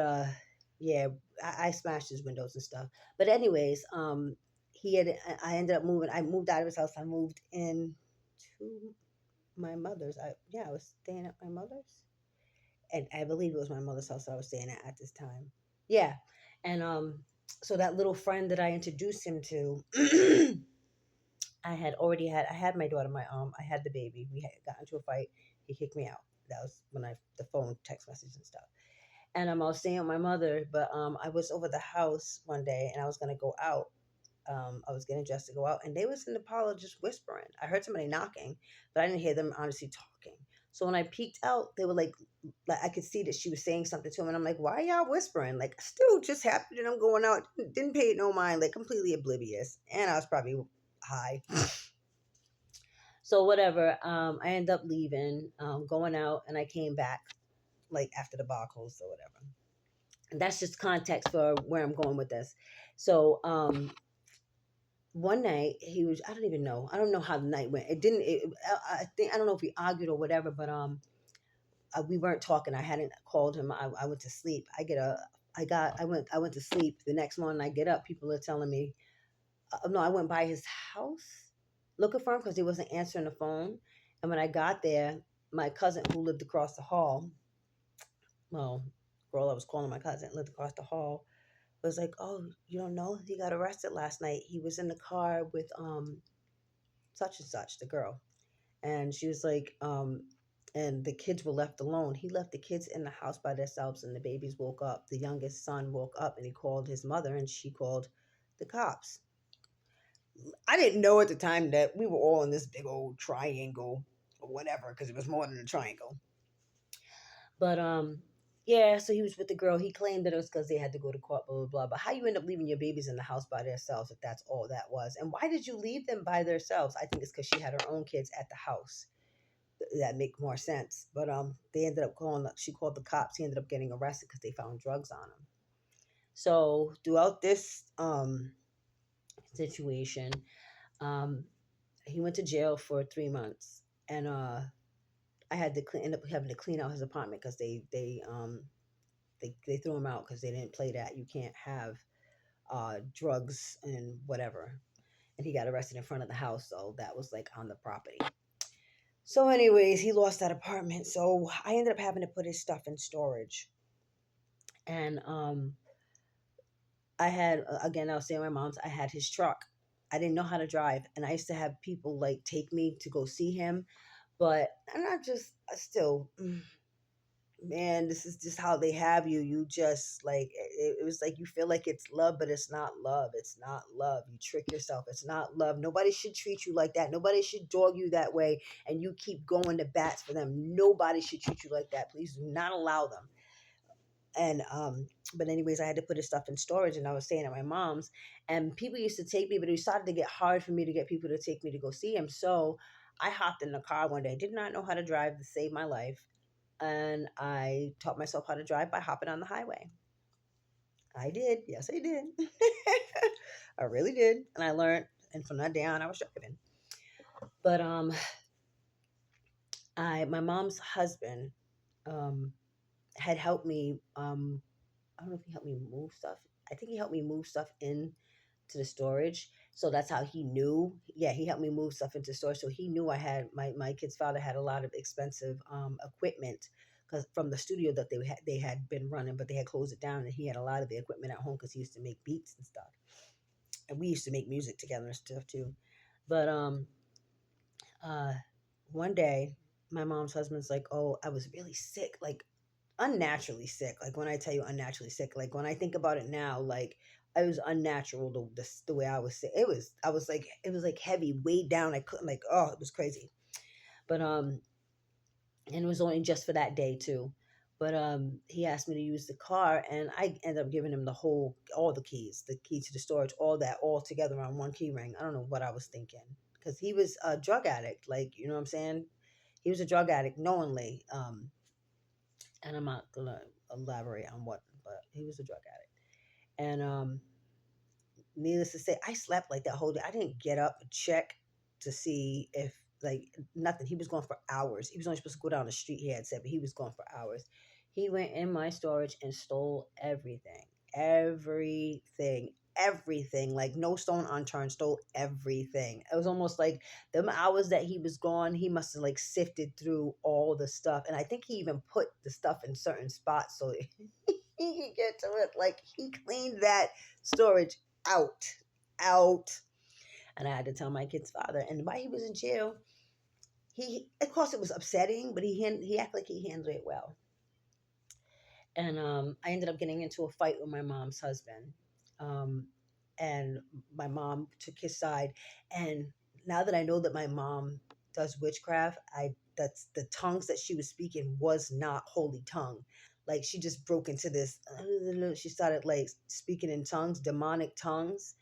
yeah, I smashed his windows and stuff. But anyways, he had I ended up moving. I moved out of his house. I moved in to my mother's. I was staying at my mother's, and I believe it was my mother's house I was staying at this time. Yeah, and so that little friend that I introduced him to, I had my daughter, I had the baby. We had got into a fight. He kicked me out. That was when the phone text message and stuff. And I was staying with my mother, but I was over the house one day and I was gonna go out. I was getting dressed to go out, and they was in the parlor just whispering. I heard somebody knocking, but I didn't hear them honestly talking. So when I peeked out, they were like I could see that she was saying something to him, and I'm like, "Why are y'all whispering?" Like, still just happy that I'm going out. Didn't pay it no mind, like completely oblivious. And I was probably high. So whatever. I ended up leaving, going out, and I came back like after the bar closed or whatever. That's just context for where I'm going with this. So one night he was, I don't even know, I don't know how the night went. It didn't I think, I don't know if we argued or whatever, but we weren't talking. I hadn't called him. I went to sleep. I went to sleep. The next morning I get up, people are telling me, no, I went by his house looking for him because he wasn't answering the phone. And when I got there, my cousin who lived across the hall, well, girl I was calling my cousin lived across the hall, was like, "Oh, you don't know? He got arrested last night. He was in the car with such and such, the girl." And she was like, and the kids were left alone. He left the kids in the house by themselves, and the babies woke up. The youngest son woke up, and he called his mother, and she called the cops. I didn't know at the time that we were all in this big old triangle or whatever, because it was more than a triangle. But yeah, so he was with the girl. He claimed that it was because they had to go to court, blah blah blah. But how you end up leaving your babies in the house by themselves if that's all that was? And why did you leave them by themselves? I think it's because she had her own kids at the house. That make more sense. But they ended up calling. She called the cops. He ended up getting arrested because they found drugs on him. So throughout this situation, um, he went to jail for 3 months, and I had to end up having to clean out his apartment because they threw him out because they didn't play that. You can't have drugs and whatever. And he got arrested in front of the house, so that was like on the property. So, anyways, he lost that apartment. So I ended up having to put his stuff in storage. And I had again, I was saying my mom's. I had his truck. I didn't know how to drive, and I used to have people like take me to go see him. But I'm not just still. Man, this is just how they have you. You just like it was like you feel like it's love, but it's not love. It's not love. You trick yourself. It's not love. Nobody should treat you like that. Nobody should dog you that way, and you keep going to bats for them. Nobody should treat you like that. Please do not allow them. And but anyways, I had to put his stuff in storage, and I was staying at my mom's, and people used to take me, but it started to get hard for me to get people to take me to go see him. So I hopped in the car one day. Did not know how to drive to save my life, and I taught myself how to drive by hopping on the highway. I did. Yes, I did. I really did. And I learned, and from that day on, I was driving. But my mom's husband um had helped me. I don't know if he helped me move stuff. I think he helped me move stuff in to the storage. So that's how he knew. Yeah, he helped me move stuff into storage. So he knew I had my kid's father had a lot of expensive equipment because from the studio that they had been running, but they had closed it down, and he had a lot of the equipment at home because he used to make beats and stuff, and we used to make music together and stuff too. But uh, one day my mom's husband's like, "Oh, I was really sick, like unnaturally sick. Like when I tell you unnaturally sick, like when I think about it now, like I was unnatural the way I was sick. I was like it was like heavy, weighed down. I couldn't like it was crazy. But and it was only just for that day too. But he asked me to use the car, and I ended up giving him all the keys to the storage, all that, all together on one key ring. I don't know what I was thinking because he was a drug addict, like you know what I'm saying. He was a drug addict knowingly, and I'm not gonna elaborate on what, but he was a drug addict. And needless to say, I slept like that whole day. I didn't get up and check to see if like nothing. He was gone for hours. He was only supposed to go down the street. He had said, but he was gone for hours. He went in my storage and stole everything, everything, everything. Like no stone unturned. Stole everything. It was almost like them hours that he was gone. He must have like sifted through all the stuff, and I think he even put the stuff in certain spots so he could get to it. Like he cleaned that storage out, out. And I had to tell my kid's father. And while he was in jail, he of course it was upsetting, but he acted like he handled it well. And I ended up getting into a fight with my mom's husband. Um, and my mom took his side. And now that I know that my mom does witchcraft, I that's the tongues that she was speaking was not holy tongue. Like she just broke into this. She started like speaking in tongues, demonic tongues,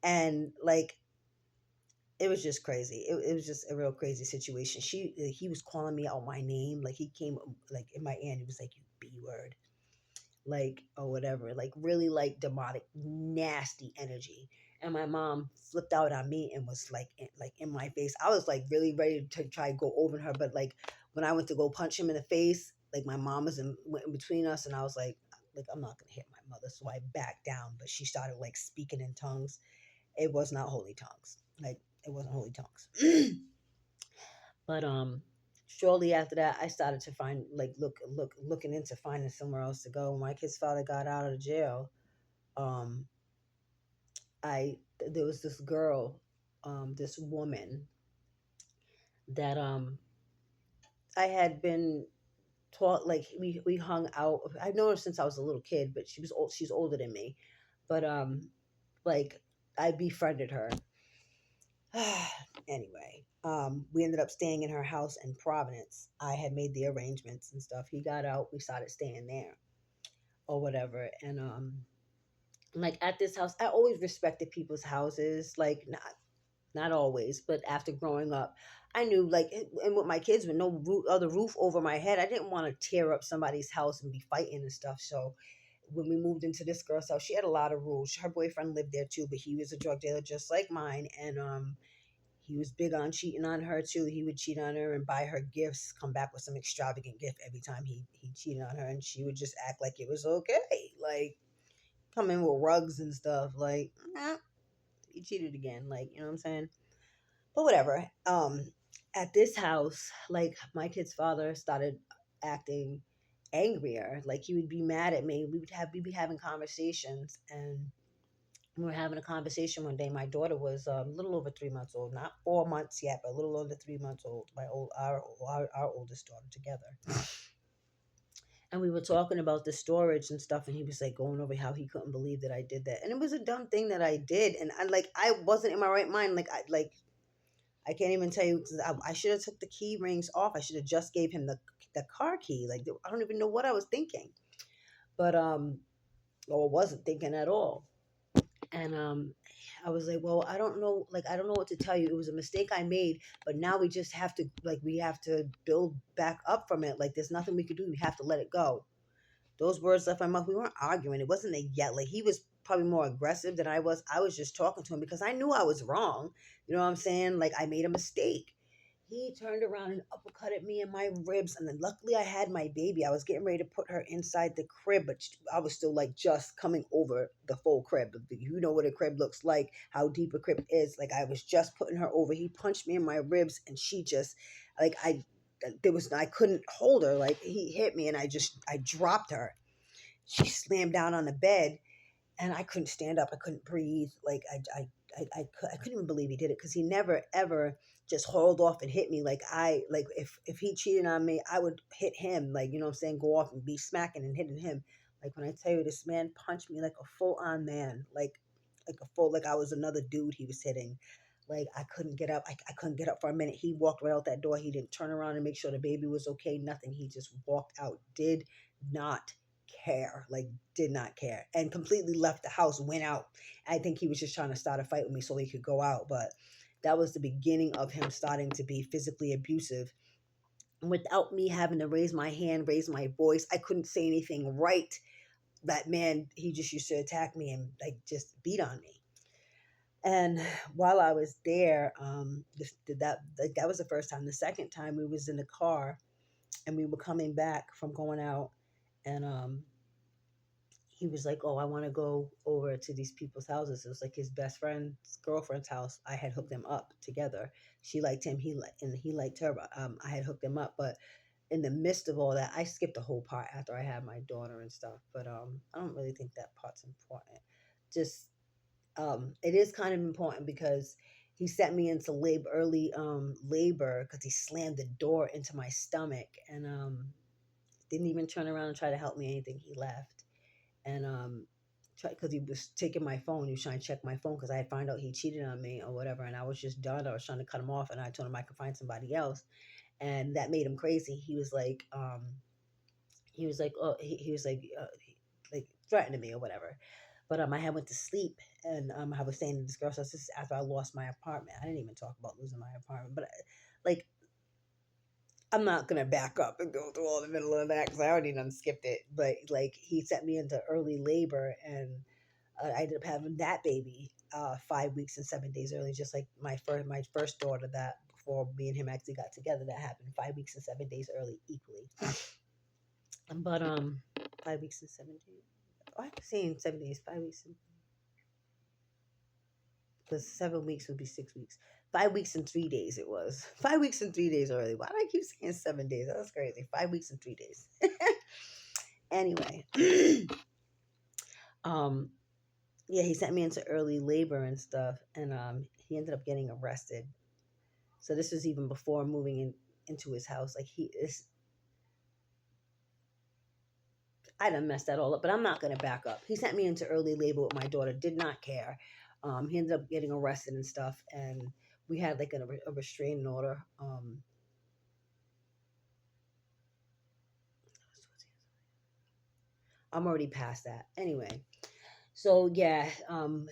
and like it was just crazy. It was just a real crazy situation. He was calling me out my name, like he came like in my ear and he was like, "You B word." like, or whatever, like really like demonic, nasty energy. And my mom flipped out on me and was like in my face. I was like really ready to try to go over her, but like when I went to go punch him in the face, like my mom was went in between us, and I was like I'm not gonna hit my mother, so I backed down. But she started like speaking in tongues. It was not holy tongues, like it wasn't holy tongues. But shortly after that, I started to find like looking into finding somewhere else to go. When my kid's father got out of jail, um, there was this girl, this woman that I had been taught, like we hung out. I've known her since I was a little kid, but she was old. She's older than me, but like I befriended her. Anyway, we ended up staying in her house in Providence. I had made the arrangements and stuff. He got out. We started staying there or whatever. And like at this house, I always respected people's houses. Like not always, but after growing up, I knew like, and with my kids with no other roof over my head, I didn't want to tear up somebody's house and be fighting and stuff. So when we moved into this girl's house, she had a lot of rules. Her boyfriend lived there too, but he was a drug dealer just like mine, and he was big on cheating on her too. He would cheat on her and buy her gifts, come back with some extravagant gift every time he cheated on her, and she would just act like it was okay, like come in with rugs and stuff, like he cheated again, like you know what I'm saying. But whatever. At this house, like my kid's father started acting angrier. Like he would be mad at me. We'd be having conversations, and we were having a conversation one day. My daughter was a little over 3 months old, not 4 months yet, but a little under 3 months old. Our oldest daughter together. And we were talking about the storage and stuff, and he was like going over how he couldn't believe that I did that, and it was a dumb thing that I did, and I wasn't in my right mind. I can't even tell you because I should have took the key rings off. I should have just gave him the car key. Like I don't even know what I was thinking, but or wasn't thinking at all. And I was like, well, I don't know, like I don't know what to tell you. It was a mistake I made, but now we just have to we have to build back up from it. Like there's nothing we could do. We have to let it go. Those words left my mouth. We weren't arguing. It wasn't a yet. Like he was probably more aggressive than I was. I was just talking to him because I knew I was wrong. You know what I'm saying? Like I made a mistake. He turned around and uppercutted me in my ribs, and then luckily I had my baby. I was getting ready to put her inside the crib, but I was still like just coming over the full crib. You know what a crib looks like, how deep a crib is. Like I was just putting her over. He punched me in my ribs, and she just like I couldn't hold her. Like he hit me, and I dropped her. She slammed down on the bed, and I couldn't stand up. I couldn't breathe. Like I couldn't even believe he did it because he never ever just hauled off and hit me. Like if he cheated on me, I would hit him. Like you know what I'm saying, go off and be smacking and hitting him. Like when I tell you this man punched me like a full on man, like a full like I was another dude he was hitting. Like I couldn't get up. I couldn't get up for a minute. He walked right out that door. He didn't turn around and make sure the baby was okay. Nothing. He just walked out. Did not care. Like did not care. And completely left the house, went out. I think he was just trying to start a fight with me so he could go out. But that was the beginning of him starting to be physically abusive. Without me having to raise my hand, raise my voice, I couldn't say anything right. That man, he just used to attack me and like just beat on me. And while I was there, that was the first time. The second time we was in the car and we were coming back from going out, and he was like, "Oh, I want to go over to these people's houses." It was like his best friend's girlfriend's house. I had hooked them up together. She liked him. And he liked her. But, I had hooked them up, but in the midst of all that, I skipped the whole part after I had my daughter and stuff. But I don't really think that part's important. Just it is kind of important because he sent me into early labor because he slammed the door into my stomach, and didn't even turn around and try to help me anything. He left, and because he was taking my phone, he was trying to check my phone because I had found out he cheated on me or whatever, and I was just done. I was trying to cut him off, and I told him I could find somebody else, and that made him crazy. Oh, he was like threatening me or whatever. But I had went to sleep, and I was staying in this girl's house. This is after I lost my apartment. I didn't even talk about losing my apartment, but like I'm not gonna back up and go through all the middle of that because I already done skipped it. But like he sent me into early labor, and I ended up having that baby 5 weeks and 7 days early, just like my first daughter that before me and him actually got together. That happened 5 weeks and 7 days early, equally. But 5 weeks and 7 days. Oh, I'm saying 7 days. 5 weeks because 7 weeks would be 6 weeks. 5 weeks and 3 days it was. 5 weeks and 3 days early. Why do I keep saying 7 days? That's crazy. 5 weeks and 3 days. Anyway, um, yeah, he sent me into early labor and stuff, and he ended up getting arrested. So this was even before moving into his house. Like he is, I done messed that all up, but I'm not gonna back up. He sent me into early labor with my daughter. Did not care. He ended up getting arrested and stuff, and we had like a restraining order. I'm already past that. Anyway, so yeah,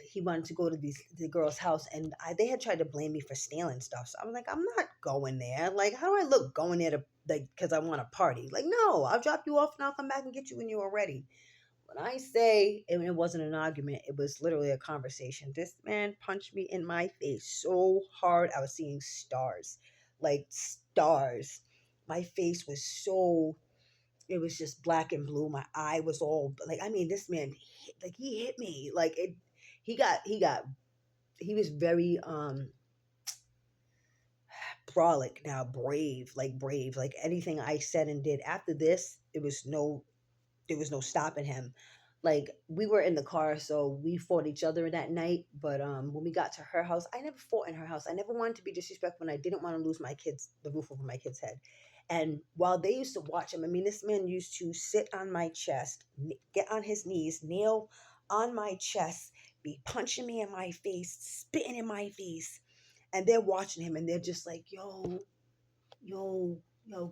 he wanted to go to the girl's house, and they had tried to blame me for stealing stuff. So I'm like, I'm not going there. Like, how do I look going there to like because I want to party? Like, no, I'll drop you off and I'll come back and get you when you're ready. When I say it wasn't an argument, it was literally a conversation. This man punched me in my face so hard I was seeing stars, like stars. My face was so, it was just black and blue. My eye was all like, I mean, this man, like he hit me, like it. He was very brolic now, brave. Like anything I said and did after this, there was no stopping him. Like we were in the car, so we fought each other that night. But when we got to her house, I never fought in her house. I never wanted to be disrespectful, and I didn't want to lose the roof over my kid's head. And while they used to watch him, I mean, this man used to sit on my chest, get on his knees, kneel on my chest, be punching me in my face, spitting in my face, and they're watching him, and they're just like, yo, yo,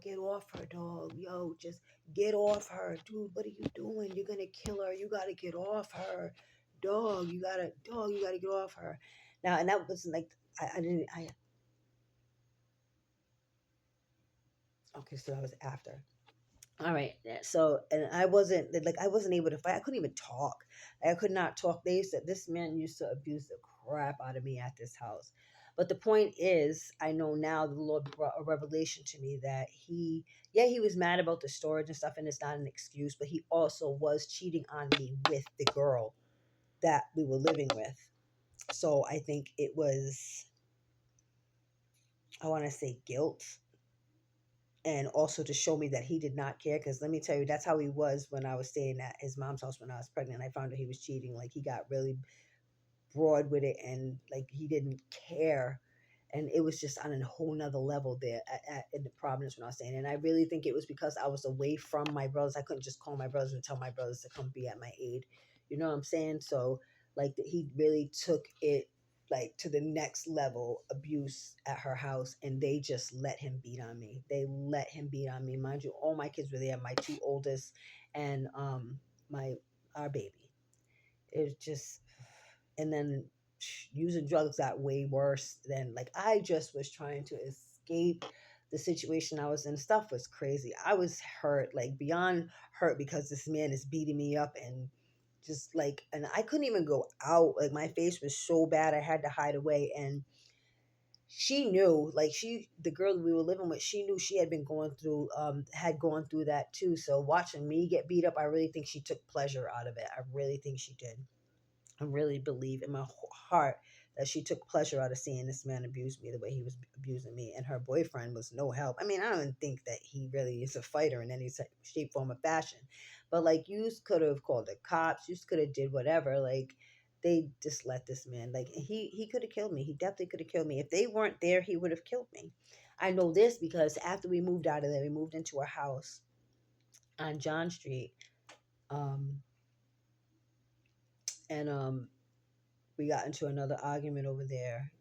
get off her, dog. Yo, just get off her. Dude, what are you doing? You're gonna kill her. You gotta get off her. Dog, you gotta get off her. Now, and that was like, I didn't, I, okay, so that was after. All right. So, and I wasn't able to fight. I couldn't even talk. I could not talk. This man used to abuse the crap out of me at this house. But the point is, I know now the Lord brought a revelation to me that he was mad about the storage and stuff, and it's not an excuse, but he also was cheating on me with the girl that we were living with. So I think it was, I want to say guilt, and also to show me that he did not care. Because let me tell you, that's how he was when I was staying at his mom's house when I was pregnant. I found out he was cheating. Like he got really broad with it, and like he didn't care. And it was just on a whole nother level there in the Providence when I was staying. And I really think it was because I was away from my brothers. I couldn't just call my brothers and tell my brothers to come be at my aid. You know what I'm saying? So like he really took it like to the next level abuse at her house, and they just let him beat on me. They let him beat on me. Mind you, all my kids were there, my two oldest and my our baby. It was just, and then using drugs got way worse than, like, I just was trying to escape the situation I was in. Stuff was crazy. I was hurt, like beyond hurt, because this man is beating me up, and just like, and I couldn't even go out. Like my face was so bad I had to hide away. And she knew, like the girl we were living with, she knew she had been going through had gone through that too. So watching me get beat up, I really think she took pleasure out of it. I really think she did. I really believe in my heart that she took pleasure out of seeing this man abuse me the way he was abusing me. And her boyfriend was no help. I mean, I don't think that he really is a fighter in any shape, form, or fashion. But like, you could have called the cops. You could have did whatever. Like, they just let this man. Like, he could have killed me. He definitely could have killed me. If they weren't there, he would have killed me. I know this because after we moved out of there, we moved into a house on John Street. Um, and we got into another argument over there,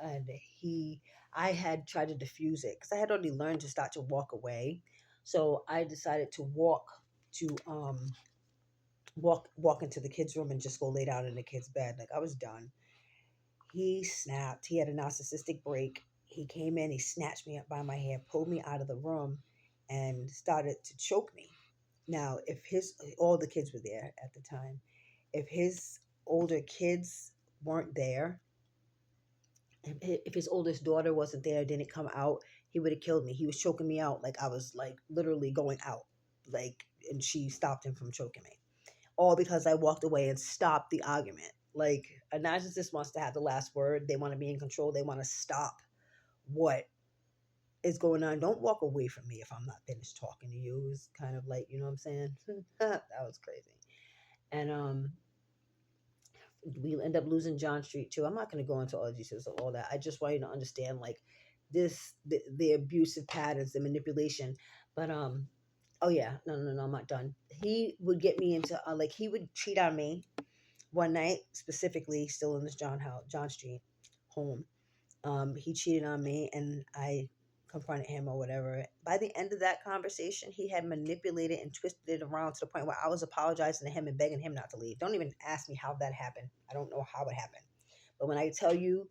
and I had tried to diffuse it because I had already learned to start to walk away. So I decided to to um walk into the kids' room and just go lay down in the kids' bed. Like, I was done. He snapped. He had a narcissistic break. he came in, he snatched me up by my hair, pulled me out of the room, and started to choke me. Now, if his all the kids were there at the time, if his older kids weren't there, if his oldest daughter wasn't there, didn't come out, he would have killed me. He was choking me out like I was like literally going out, like, and she stopped him from choking me, all because I walked away and stopped the argument. Like, a narcissist wants to have the last word. They want to be in control. They want to stop what is going on. Don't walk away from me if I'm not finished talking to you. It's kind of like, you know what I'm saying? That was crazy. And we end up losing John Street too. I'm not going to go into all the details of all that. I just want you to understand like the abusive patterns, the manipulation. But oh yeah, no, I'm not done. He would get me into like he would cheat on me one night specifically, still in this John Street home. He cheated on me, and I confronted him or whatever. By the end of that conversation, he had manipulated and twisted it around to the point where I was apologizing to him and begging him not to leave. Don't even ask me how that happened. I don't know how it happened. But when I tell you,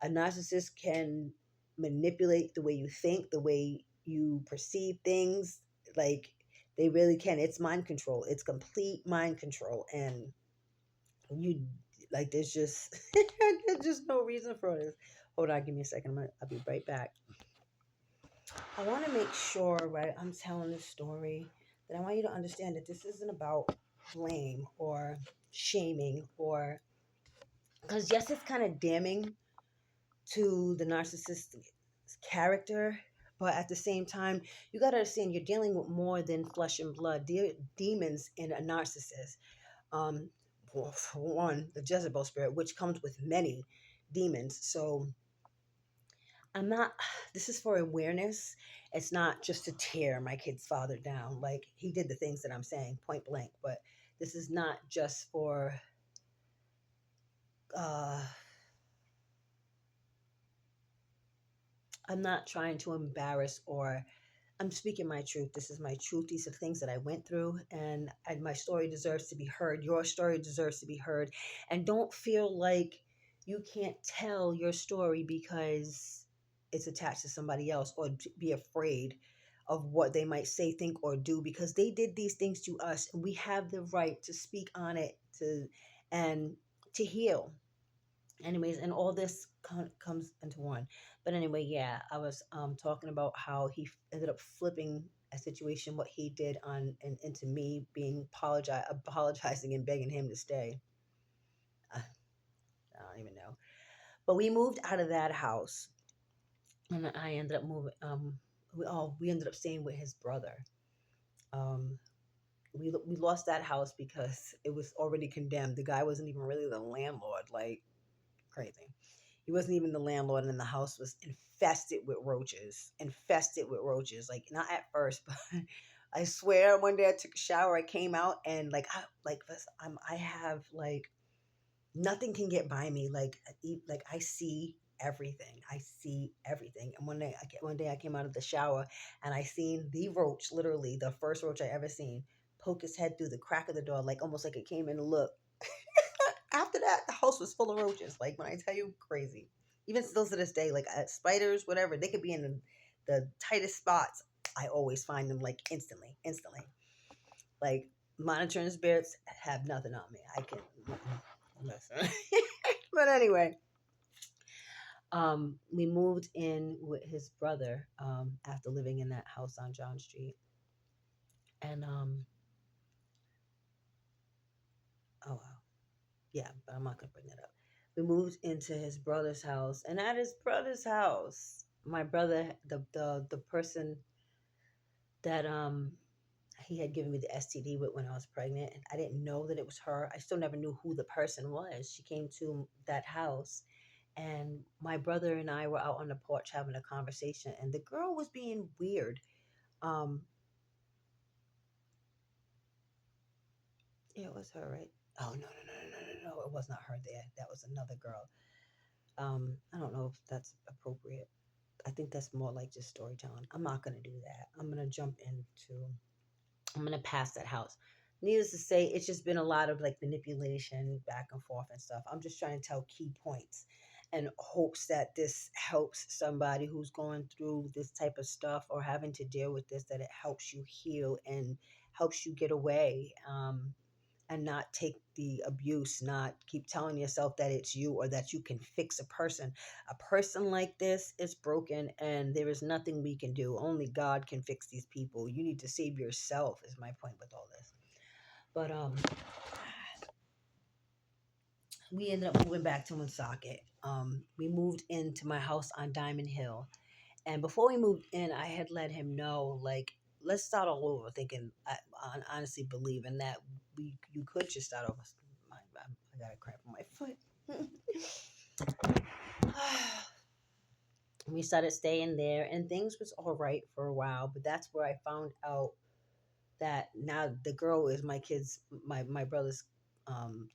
a narcissist can manipulate the way you think, the way you perceive things, like they really can. It's mind control. It's complete mind control, and you like there's just no reason for this. Hold on, give me a second. I'll be right back. I want to make sure, right, I'm telling this story, that I want you to understand that this isn't about blame or shaming, or because yes, it's kind of damning to the narcissistic character, but at the same time, you got to understand you're dealing with more than flesh and blood. Demons in a narcissist. um well, for one, the Jezebel spirit, which comes with many demons. So I'm not, this is for awareness. It's not just to tear my kid's father down. Like, he did the things that I'm saying point blank, but this is not just for uh I'm not trying to embarrass, or I'm speaking my truth. This is my truth. These are things that I went through, and my story deserves to be heard. Your story deserves to be heard. And don't feel like you can't tell your story because it's attached to somebody else, or be afraid of what they might say, think, or do, because they did these things to us, and we have the right to speak on it, and to heal. Anyways, and all this comes into one. But anyway, yeah, I was talking about how he ended up flipping a situation, what he did on, and into me being apologizing and begging him to stay. I don't even know. But we moved out of that house, and I ended up moving. We ended up staying with his brother. Um, we lost that house because it was already condemned. The guy wasn't even really the landlord. Like, crazy. He wasn't even the landlord, and the house was infested with roaches. Infested with roaches. Like, not at first, but I swear one day I took a shower, I came out, and I have like nothing can get by me. Like I see everything. I see everything. And one day I came out of the shower, and I seen the roach, literally the first roach I ever seen, poke his head through the crack of the door, like almost like it came in to look. After that, the house was full of roaches. Like, when I tell you, crazy. Even still to this day, like spiders, whatever, they could be in the tightest spots. I always find them like instantly. Like, monitoring spirits have nothing on me. I can listen. But anyway, we moved in with his brother after living in that house on John Street, and oh wow, yeah, but I'm not gonna bring that up. We moved into his brother's house, and at his brother's house, my brother, the person that he had given me the STD with when I was pregnant, and I didn't know that it was her. I still never knew who the person was. She came to that house, and my brother and I were out on the porch having a conversation, and the girl was being weird. Um, yeah, it was her, right? Oh no! It was not her there. That was another girl. I don't know if that's appropriate. I think that's more like just storytelling. I'm not gonna do that. I'm gonna pass that house. Needless to say, it's just been a lot of like manipulation back and forth and stuff. I'm just trying to tell key points. and hopes that this helps somebody who's going through this type of stuff or having to deal with this, that it helps you heal and helps you get away, and not take the abuse, not keep telling yourself that it's you or that you can fix a person. A person like this is broken and there is nothing we can do. Only God can fix these people. You need to save yourself, is my point with all this. But we ended up moving back to Woonsocket. We moved into my house on Diamond Hill. And before we moved in, I had let him know, like, let's start all over. Thinking, honestly, believing that you could just start over. I got a cramp in my foot. We started staying there, and things was all right for a while. But that's where I found out that now the girl is my brother's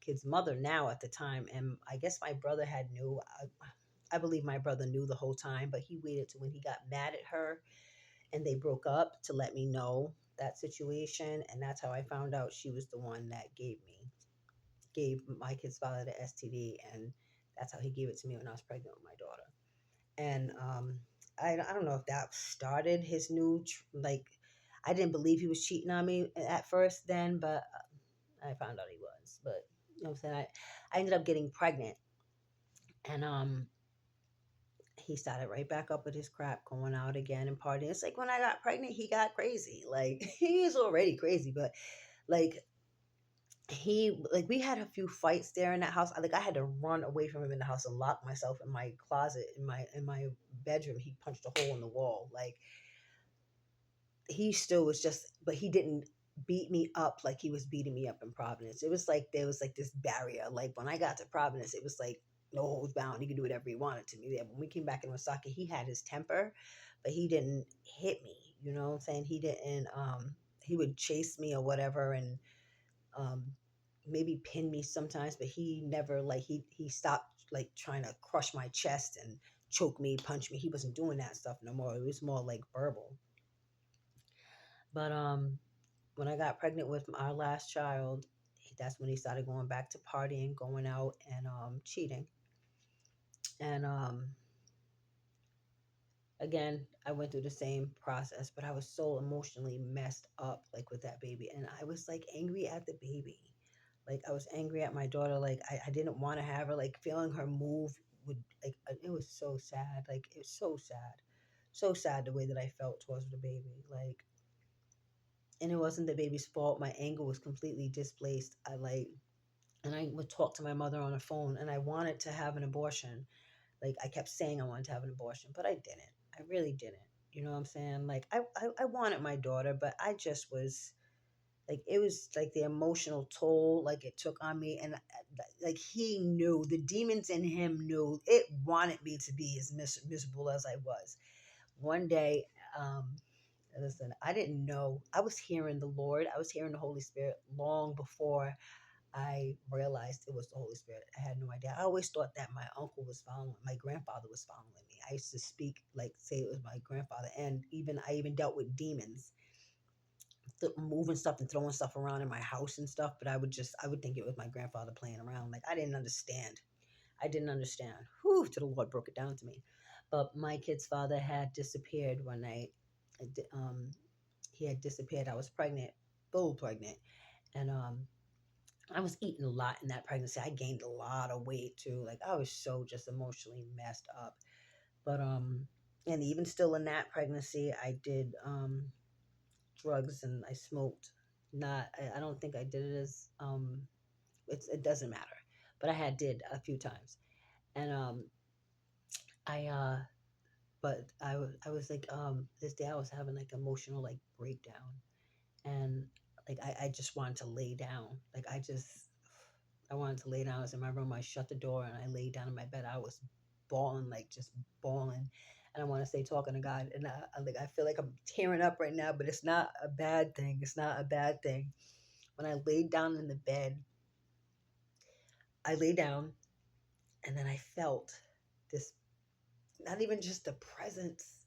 kid's mother now at the time, and I guess my brother had knew. I believe my brother knew the whole time, but he waited to when he got mad at her and they broke up to let me know that situation, and that's how I found out she was the one that gave my kid's father the STD, and that's how he gave it to me when I was pregnant with my daughter. And I don't know if that started his new like, I didn't believe he was cheating on me at first then, but I found out he was. But you know what I'm saying, I ended up getting pregnant, and he started right back up with his crap, going out again and partying. It's like when I got pregnant, he got crazy. Like he was already crazy, but like we had a few fights there in that house. Like I had to run away from him in the house and lock myself in my closet in my bedroom. He punched a hole in the wall. Like he still was just, but he didn't beat me up like he was beating me up in Providence. It was like there was like this barrier. Like when I got to Providence, it was like no holds bound. He could do whatever he wanted to me. Yeah, when we came back in Woonsocket, he had his temper, but he didn't hit me. You know what I'm saying? He didn't. He would chase me or whatever, and um, maybe pin me sometimes, but he never like he stopped like trying to crush my chest and choke me, punch me. He wasn't doing that stuff no more. It was more like verbal. But when I got pregnant with our last child, that's when he started going back to partying, going out, and cheating. And again, I went through the same process, but I was so emotionally messed up, like with that baby, and I was like angry at the baby. Like I was angry at my daughter. Like I didn't want to have her. Like feeling her move would like it was so sad. Like it was so sad the way that I felt towards the baby. Like, and it wasn't the baby's fault. My anger was completely displaced. And I would talk to my mother on the phone, and I wanted to have an abortion. Like I kept saying I wanted to have an abortion, but I didn't. I really didn't. You know what I'm saying? Like I wanted my daughter, but I just was like, it was like the emotional toll like it took on me, and like he knew, the demons in him knew it wanted me to be as miserable as I was. One day, um listen, I didn't know. I was hearing the Lord, I was hearing the Holy Spirit long before I realized it was the Holy Spirit. I had no idea. I always thought that my uncle was following, my grandfather was following me. I used to speak like, say it was my grandfather, and I even dealt with demons, moving stuff and throwing stuff around in my house and stuff. But I would think it was my grandfather playing around. Like I didn't understand. I didn't understand. Whew, till the Lord broke it down to me. But my kid's father had disappeared one night. He had disappeared. I was pregnant, full pregnant, and I was eating a lot in that pregnancy. I gained a lot of weight too. Like I was so just emotionally messed up. But and even still in that pregnancy, I did drugs and I smoked. Not, I don't think I did it as it doesn't matter, but I had did a few times, and I but I was like this day I was having like emotional like breakdown, and like I just wanted to lay down. Like I wanted to lay down. I was in my room. I shut the door and I laid down in my bed. I was bawling, like just bawling. And I want to say talking to God. And I feel like I'm tearing up right now, but it's not a bad thing. It's not a bad thing. When I laid down in the bed, I lay down and then I felt this, not even just the presence.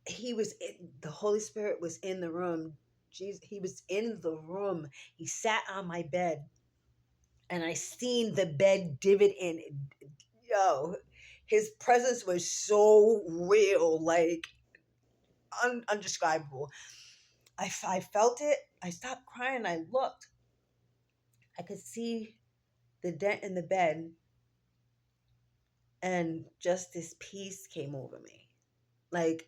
The Holy Spirit was in the room. Jesus, he was in the room. He sat on my bed, and I seen the bed divot in, yo, his presence was so real, like undescribable. I felt it. I stopped crying. I looked. I could see the dent in the bed, and just this peace came over me. Like,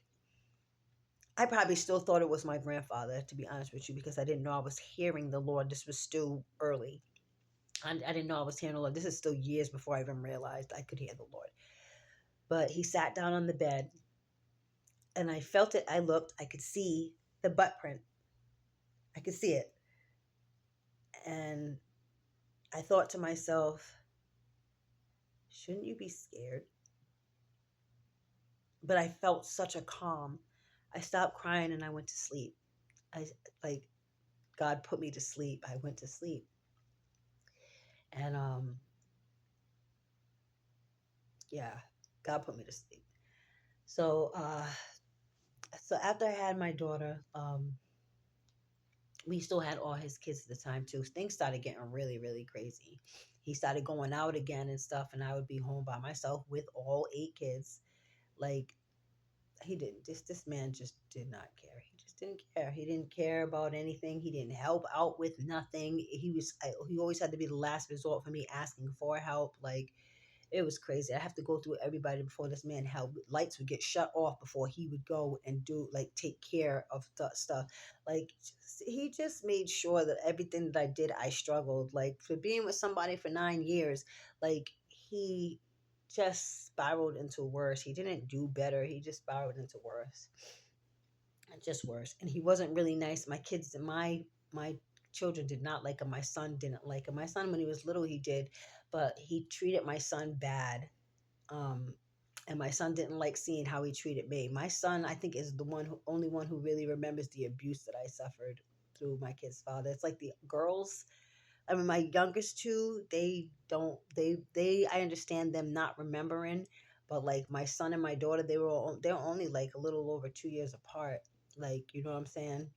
I probably still thought it was my grandfather, to be honest with you, because I didn't know I was hearing the Lord. This was still early. I didn't know I was hearing the Lord. This is still years before I even realized I could hear the Lord. But he sat down on the bed, and I felt it. I looked. I could see the butt print. I could see it. And I thought to myself, shouldn't you be scared? But I felt such a calm. I stopped crying and I went to sleep. I like God put me to sleep. I went to sleep. And yeah, God put me to sleep. So so after I had my daughter, we still had all his kids at the time too. Things started getting really, really crazy. He started going out again and stuff, and I would be home by myself with all 8 kids. Like, he didn't, this man just did not care. He just didn't care. He didn't care about anything. He didn't help out with nothing. He always had to be the last resort for me asking for help. Like, it was crazy. I have to go through everybody before this man helped. Lights would get shut off before he would go and do, like, take care of stuff. Like, he just made sure that everything that I did, I struggled. Like, for being with somebody for 9 years, like, he just spiraled into worse. He didn't do better. He just spiraled into worse, and just worse. And he wasn't really nice. My kids, my children did not like him. My son didn't like him. My son, when he was little, he did, but he treated my son bad. Um, and my son didn't like seeing how he treated me. My son, I think, is the only one who really remembers the abuse that I suffered through my kid's father. It's like the girls, I mean, my youngest two, they don't, I understand them not remembering, but like my son and my daughter, they're only like a little over 2 years apart. Like, you know what I'm saying?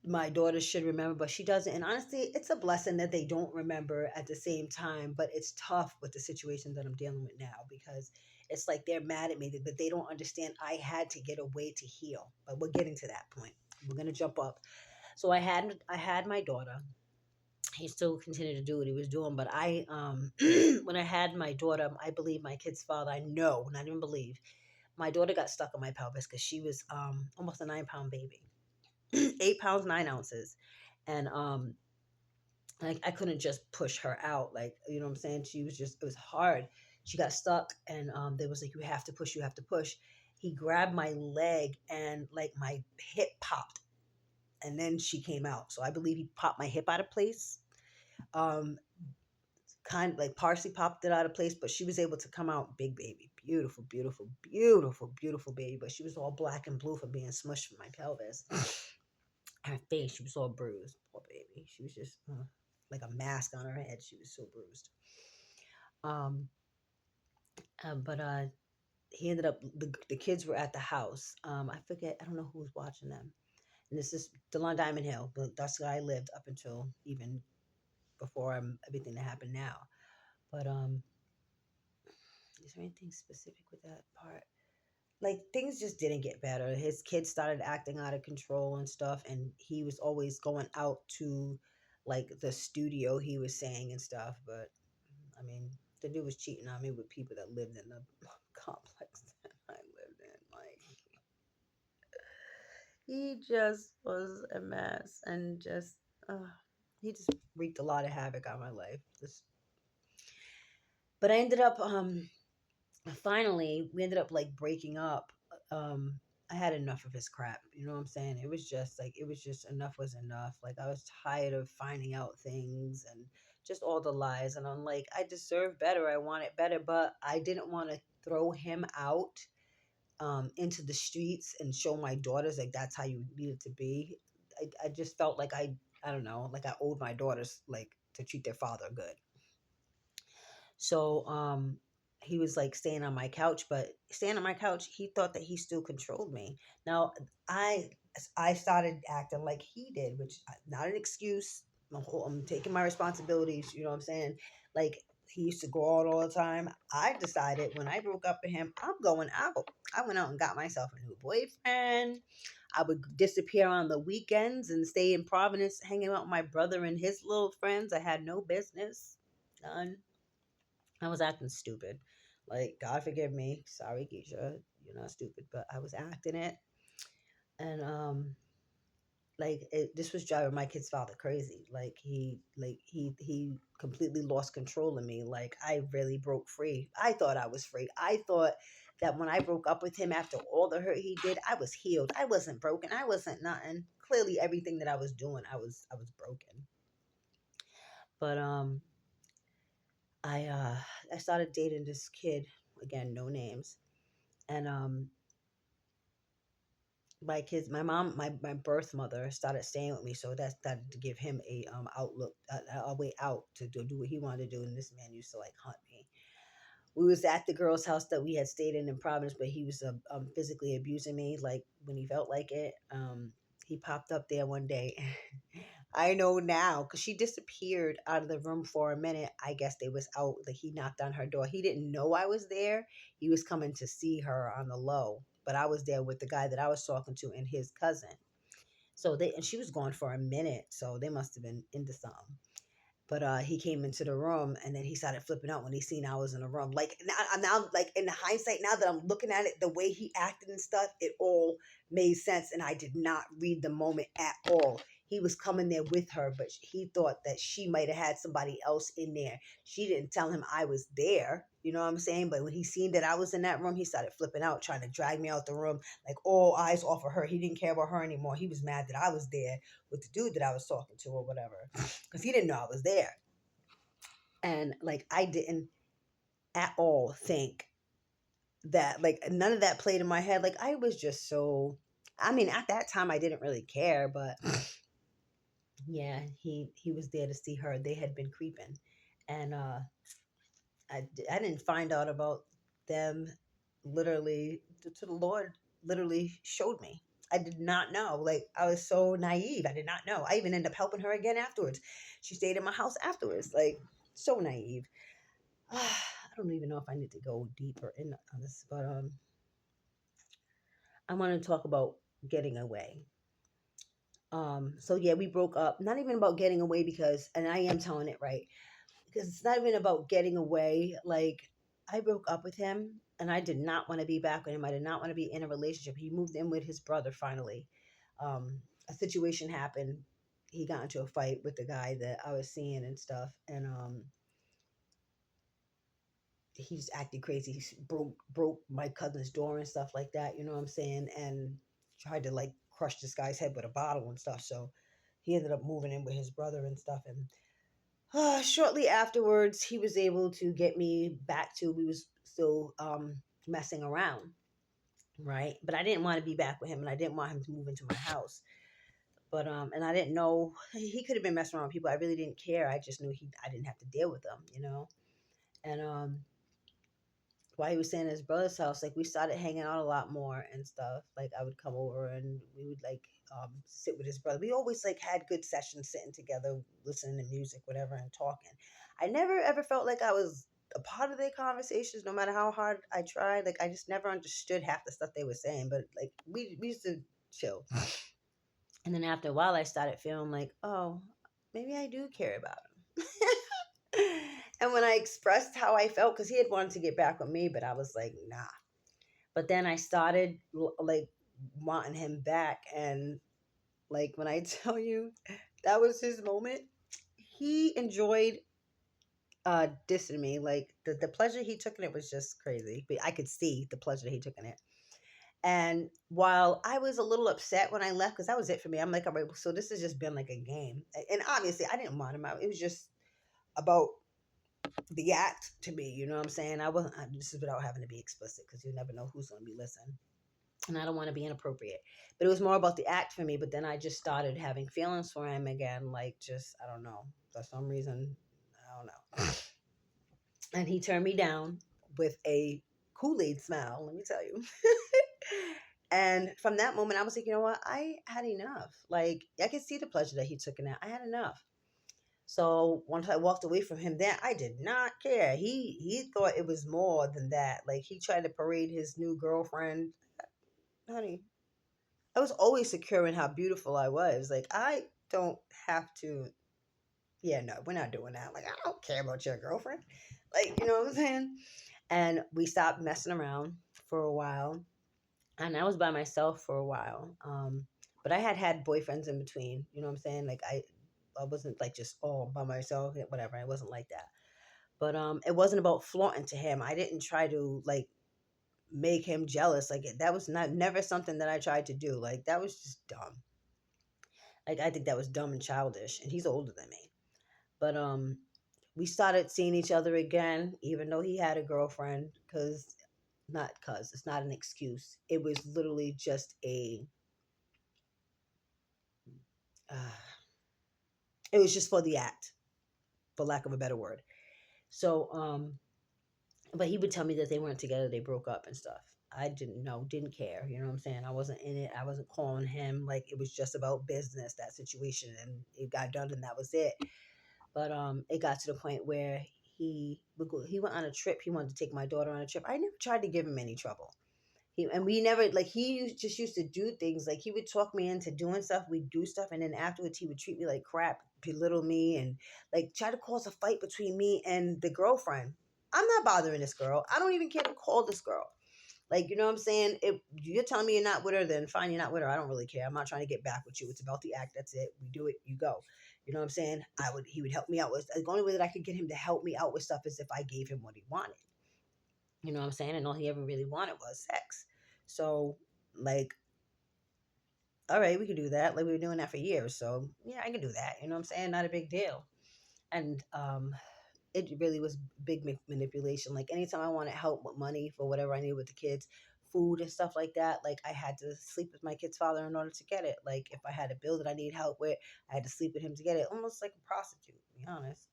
My daughter should remember, but she doesn't. And honestly, it's a blessing that they don't remember at the same time. But it's tough with the situation that I'm dealing with now, because it's like they're mad at me, but they don't understand I had to get away to heal. But we're getting to that point. We're gonna jump up. So I had my daughter. He still continued to do what he was doing, but I when I had my daughter, I believe my kid's father. I know, and I didn't believe my daughter got stuck on my pelvis because she was almost a 9 pound baby, 8 pounds 9 ounces, and I couldn't just push her out, like, you know what I'm saying. She was just, it was hard. She got stuck, and they was like, you have to push, you have to push. He grabbed my leg, and like my hip popped, and then she came out. So I believe he popped my hip out of place. Um, kind of like partially popped it out of place, but she was able to come out big baby, beautiful, beautiful, beautiful, beautiful baby. But she was all black and blue for being smushed from my pelvis. Her face, she was all bruised. Poor baby. She was just like a mask on her head. She was so bruised. Um, but he ended up, the kids were at the house. I forget, I don't know who was watching them. And this is Delon Diamond Hill, but that's where I lived up until even before everything that happened now. But is there anything specific with that part? Like, things just didn't get better. His kids started acting out of control and stuff, and he was always going out to like the studio, he was saying, and stuff. But I mean, the dude was cheating on me with people that lived in the complex that I lived in. Like, he just was a mess, and just he just wreaked a lot of havoc on my life. Just, but I ended up finally we ended up like breaking up. I had enough of his crap, you know what I'm saying. It was just like, it was just, enough was enough. Like, I was tired of finding out things and just all the lies, and I'm like, I deserve better, I want it better, but I didn't want to throw him out into the streets and show my daughters like that's how you needed to be. I just felt like I don't know, like I owed my daughters like to treat their father good. So he was like staying on my couch, but staying on my couch, he thought that he still controlled me. Now I I started acting like he did, which not an excuse. I'm taking my responsibilities, you know what I'm saying? Like, he used to go out all the time. I decided when I broke up with him, I'm going out. I went out and got myself a new boyfriend. I would disappear on the weekends and stay in Providence, hanging out with my brother and his little friends. I had no business. None. I was acting stupid. Like, God forgive me. Sorry, Keisha. You're not stupid, but I was acting it. And this was driving my kid's father crazy. He completely lost control of me. Like, I really broke free. I thought I was free. I thought that when I broke up with him after all the hurt he did, I was healed. I wasn't broken. I wasn't nothing. Clearly everything that I was doing, I was broken. But I started dating this kid, again, no names. And my birth mother started staying with me, so that started to give him a outlook, a way out to do what he wanted to do. And this man used to like hunt me. We was at the girl's house that we had stayed in Providence, but he was physically abusing me, like when he felt like it. He popped up there one day. I know now because she disappeared out of the room for a minute. I guess they was out. Like, he knocked on her door. He didn't know I was there. He was coming to see her on the low, but I was there with the guy that I was talking to and his cousin. So and she was gone for a minute. So they must have been into something. But he came into the room and then he started flipping out when he seen I was in the room. Like, now, like in hindsight, now that I'm looking at it, the way he acted and stuff, it all made sense. And I did not read the moment at all. He was coming there with her, but he thought that she might have had somebody else in there. She didn't tell him I was there. You know what I'm saying? But when he seen that I was in that room, he started flipping out, trying to drag me out the room, like all eyes off of her. He didn't care about her anymore. He was mad that I was there with the dude that I was talking to or whatever, because he didn't know I was there. And like, I didn't at all think that, like, none of that played in my head. Like, I was just so, I mean, at that time I didn't really care, but yeah, he was there to see her. They had been creeping. And I didn't find out about them literally to the Lord literally showed me. I did not know. Like, I was so naive. I did not know. I even ended up helping her again afterwards. She stayed in my house afterwards. Like, so naive. I don't even know if I need to go deeper in on this, but I want to talk about getting away. So yeah, we broke up. Not even about getting away because, and I am telling it right, because it's not even about getting away. Like, I broke up with him, and I did not want to be back with him. I did not want to be in a relationship. He moved in with his brother finally. A situation happened. He got into a fight with the guy that I was seeing and stuff, and he just acted crazy. He broke my cousin's door and stuff like that. You know what I'm saying? And tried to like crush this guy's head with a bottle and stuff. So he ended up moving in with his brother and stuff. And shortly afterwards, he was able to get me back to. We was still messing around, right? But I didn't want to be back with him, and I didn't want him to move into my house. But and I didn't know he could have been messing around with people. I really didn't care. I just knew I didn't have to deal with them, you know. And while he was staying at his brother's house, like, we started hanging out a lot more and stuff. Like, I would come over and we would like sit with his brother. We always like had good sessions sitting together, listening to music, whatever, and talking. I never ever felt like I was a part of their conversations, no matter how hard I tried. Like, I just never understood half the stuff they were saying, but like, we used to chill. And then after a while, I started feeling like, oh, maybe I do care about him. And when I expressed how I felt, because he had wanted to get back with me, but I was like, nah. But then I started like wanting him back. And like, when I tell you that was his moment, he enjoyed dissing me. Like, the pleasure he took in it was just crazy. But I could see the pleasure he took in it. And while I was a little upset when I left, because that was it for me, I'm like, all right, so this has just been like a game. And obviously, I didn't want him out. It was just about the act to me. You know what I'm saying? This is without having to be explicit, because you never know who's going to be listening. And I don't want to be inappropriate. But it was more about the act for me. But then I just started having feelings for him again. Like, just, I don't know. For some reason, I don't know. And he turned me down with a Kool-Aid smile, let me tell you. And from that moment, I was like, you know what? I had enough. Like, I could see the pleasure that he took in that. I had enough. So once I walked away from him, then I did not care. He thought it was more than that. Like he tried to parade his new girlfriend. Honey, I was always secure in how beautiful I was. Like I don't have to. Yeah, no, we're not doing that. Like I don't care about your girlfriend. Like you know what I'm saying? And we stopped messing around for a while, and I was by myself for a while. But I had boyfriends in between. You know what I'm saying? Like I wasn't like just all by myself. Whatever. I wasn't like that. But it wasn't about flaunting to him. I didn't try to like make him jealous. Like that was not never something that I tried to do. Like that was just dumb. Like I think that was dumb and childish. And he's older than me. But we started seeing each other again, even though he had a girlfriend. Cause it's not an excuse. It was literally just a. Uh, it was just for the act, for lack of a better word. So but he would tell me that they weren't together, they broke up and stuff. I didn't know, didn't care. You know what I'm saying? I wasn't in it. I wasn't calling him. Like it was just about business, that situation, and it got done, and that was it. But it got to the point where he went on a trip. He wanted to take my daughter on a trip. I never tried to give him any trouble. We never like just used to do things like he would talk me into doing stuff. We'd do stuff, and then afterwards he would treat me like crap, belittle me, and like try to cause a fight between me and the girlfriend. I'm not bothering this girl. I don't even care to call this girl. Like, you know what I'm saying? If you're telling me you're not with her, then fine, you're not with her. I don't really care. I'm not trying to get back with you. It's about the act. That's it. We do it. You go. You know what I'm saying? He would help me out with the only way that I could get him to help me out with stuff is if I gave him what he wanted. You know what I'm saying? And all he ever really wanted was sex. So, like, all right, we could do that. Like, we were doing that for years. So, yeah, I can do that. You know what I'm saying? Not a big deal. And it really was big manipulation. Like, anytime I wanted help with money for whatever I needed with the kids, food and stuff like that, like, I had to sleep with my kid's father in order to get it. Like, if I had a bill that I need help with, I had to sleep with him to get it. Almost like a prostitute, to be honest.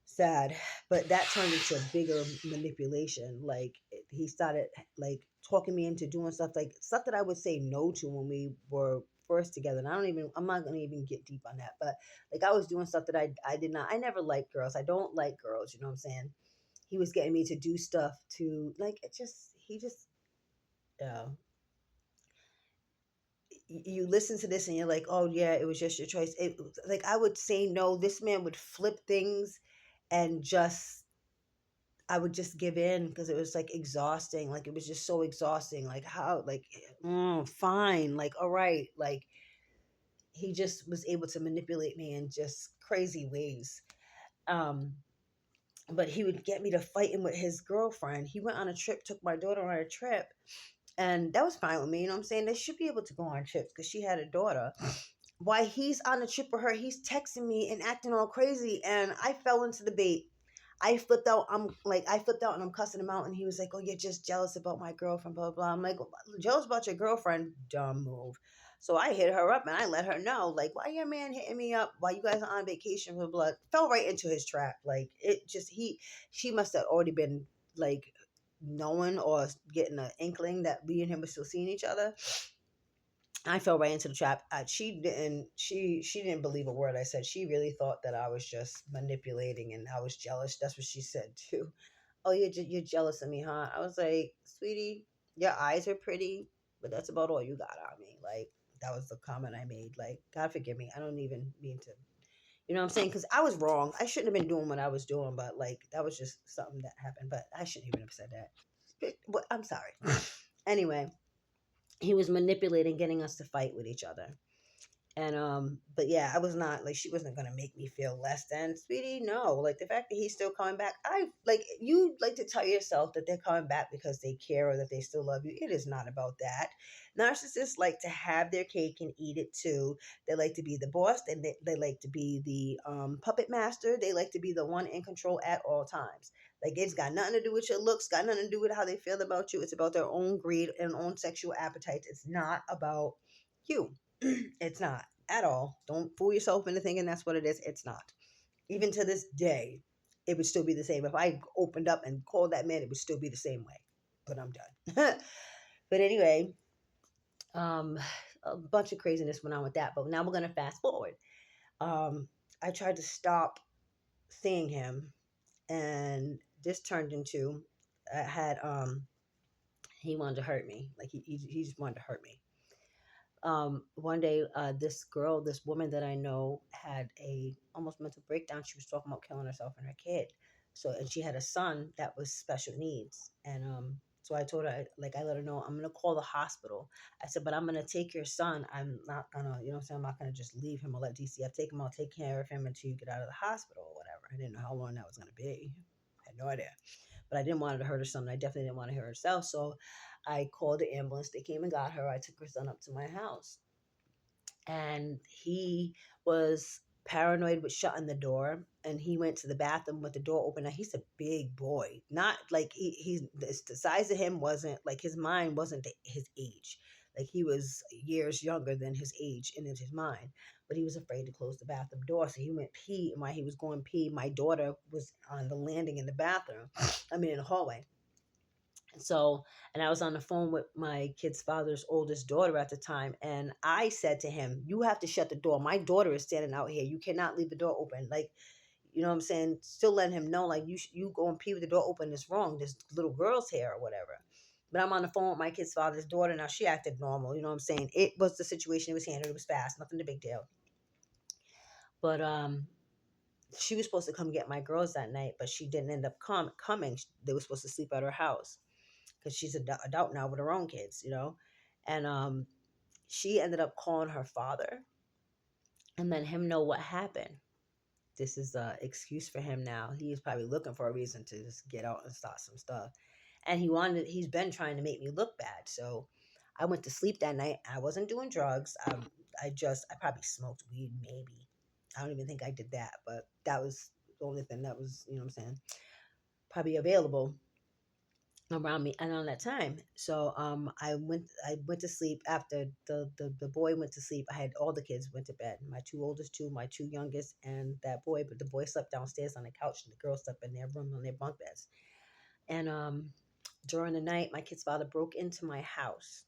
Sad, but that turned into a bigger manipulation. Like he started like talking me into doing stuff that I would say no to when we were first together. And I'm not gonna even get deep on that, but like I was doing stuff that I did not. I never liked girls. I don't like girls. You know what I'm saying? He was getting me to do stuff to like it just he just uh, you listen to this and you're like, oh yeah, it was just your choice. Like I would say no. This man would flip things and just I would just give in because it was like exhausting. Like it was just so exhausting. Like how, like, fine. Like, all right. Like he just was able to manipulate me in just crazy ways. Um, but he would get me to fighting with his girlfriend. He went on a trip, took my daughter on a trip, and that was fine with me. You know what I'm saying? They should be able to go on trips because she had a daughter. While he's on a trip with her, he's texting me and acting all crazy, and I fell into the bait. I flipped out and I'm cussing him out. And he was like, oh, you're just jealous about my girlfriend, blah, blah. I'm like, jealous about your girlfriend? Dumb move. So I hit her up and I let her know, like, why your man hitting me up while you guys are on vacation with blood? Fell right into his trap. Like, she must have already been, like, knowing or getting an inkling that we and him were still seeing each other. I fell right into the trap. She didn't believe a word I said. She really thought that I was just manipulating and I was jealous. That's what she said too. Oh, you're jealous of me, huh? I was like, sweetie, your eyes are pretty, but that's about all you got on me. Like that was the comment I made. Like, God forgive me. I don't even mean to, you know what I'm saying? Because I was wrong. I shouldn't have been doing what I was doing, but like that was just something that happened. But I shouldn't even have said that. But I'm sorry. Anyway, he was manipulating, getting us to fight with each other. And but yeah, I was not like she wasn't gonna make me feel less than, sweetie. No, like the fact that he's still coming back, I like you like to tell yourself that they're coming back because they care or that they still love you. It is not about that. Narcissists like to have their cake and eat it too. They like to be the boss, and they like to be the puppet master. They like to be the one in control at all times. Like it's got nothing to do with your looks, got nothing to do with how they feel about you. It's about their own greed and own sexual appetites. It's not about you. It's not at all. Don't fool yourself into thinking that's what it is. It's not. Even to this day, it would still be the same. If I opened up and called that man, it would still be the same way. But I'm done. But anyway, um, a bunch of craziness went on with that. But now we're gonna fast forward. Um, I tried to stop seeing him, and this turned into I had he wanted to hurt me. Like he just wanted to hurt me. One day, this woman that I know had a almost mental breakdown. She was talking about killing herself and her kid. So, and she had a son that was special needs. And so I told her, I let her know, I'm gonna call the hospital. I said, but I'm gonna take your son. I'm not gonna, you know what I'm saying? I'm not gonna just leave him or let DCF take him. I'll take care of him until you get out of the hospital or whatever. I didn't know how long that was gonna be. I had no idea. But I didn't want her to hurt her son. I definitely didn't want to hurt herself. So I called the ambulance. They came and got her. I took her son up to my house, and he was paranoid with shutting the door, and he went to the bathroom with the door open. Now he's a big boy, not like he's the size of him wasn't like his mind wasn't his age, like he was years younger than his age in his mind, but he was afraid to close the bathroom door, so he went pee, and while he was going pee, my daughter was on the landing in the bathroom, I mean in the hallway. So, and I was on the phone with my kid's father's oldest daughter at the time, and I said to him, you have to shut the door, my daughter is standing out here, you cannot leave the door open. Like, you know what I'm saying, still letting him know, like, you go and pee with the door open is wrong, there's little girls here or whatever. But I'm on the phone with my kid's father's daughter. Now she acted normal, you know what I'm saying, it was the situation, it was handled, it was fast, nothing, the big deal. But she was supposed to come get my girls that night, but she didn't end up coming. They were supposed to sleep at her house because she's an adult now with her own kids, you know. And she ended up calling her father and letting him know what happened. This is a excuse for him now. He was probably looking for a reason to just get out and start some stuff. And he's been trying to make me look bad. So I went to sleep that night. I wasn't doing drugs. I probably smoked weed, maybe. I don't even think I did that, but that was the only thing that was, you know what I'm saying, probably available around me and on that time. So I went to sleep after the boy went to sleep. I had all the kids went to bed. My two oldest two, my two youngest, and that boy, but the boy slept downstairs on the couch and the girls slept in their room on their bunk beds. And during the night my kid's father broke into my house,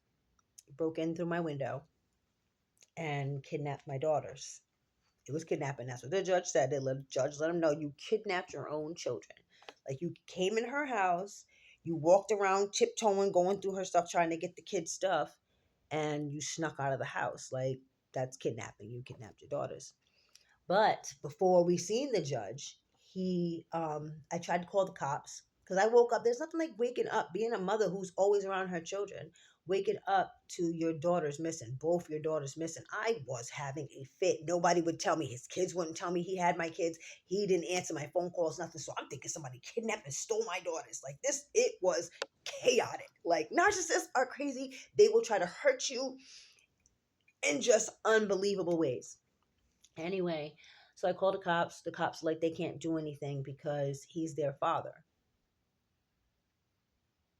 broke in through my window and kidnapped my daughters. It was kidnapping. That's what the judge said. The judge let him know you kidnapped your own children. Like you came in her house, you walked around tiptoeing, going through her stuff, trying to get the kids' stuff, and you snuck out of the house. Like that's kidnapping. You kidnapped your daughters. But before we seen the judge, I tried to call the cops because I woke up. There's nothing like waking up, being a mother who's always around her children, waking up to your daughters missing, both your daughters missing. I was having a fit. Nobody would tell me. His kids wouldn't tell me he had my kids. He didn't answer my phone calls, nothing. So I'm thinking somebody kidnapped and stole my daughters. Like this, it was chaotic. Like narcissists are crazy. They will try to hurt you in just unbelievable ways. Anyway, so I called the cops. The cops like they can't do anything because he's their father.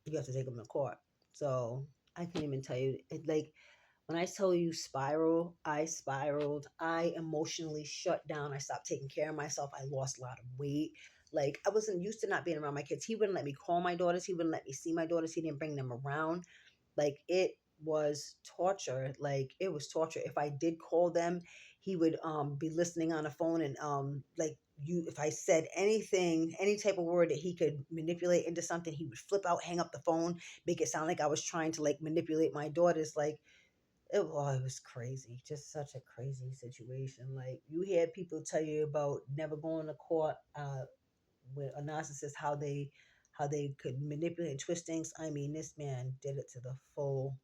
You have to take him to court. So I can't even tell you. Like when I tell you spiral, I spiraled. I emotionally shut down. I stopped taking care of myself. I lost a lot of weight. Like I wasn't used to not being around my kids. He wouldn't let me call my daughters. He wouldn't let me see my daughters. He didn't bring them around. Like it was torture. Like it was torture. If I did call them, he would be listening on the phone and like you if I said anything, any type of word that he could manipulate into something, he would flip out, hang up the phone, make it sound like I was trying to like manipulate my daughters. Like it was crazy. Just such a crazy situation. Like you hear people tell you about never going to court with a narcissist, how they could manipulate and twist things. I mean, this man did it to the full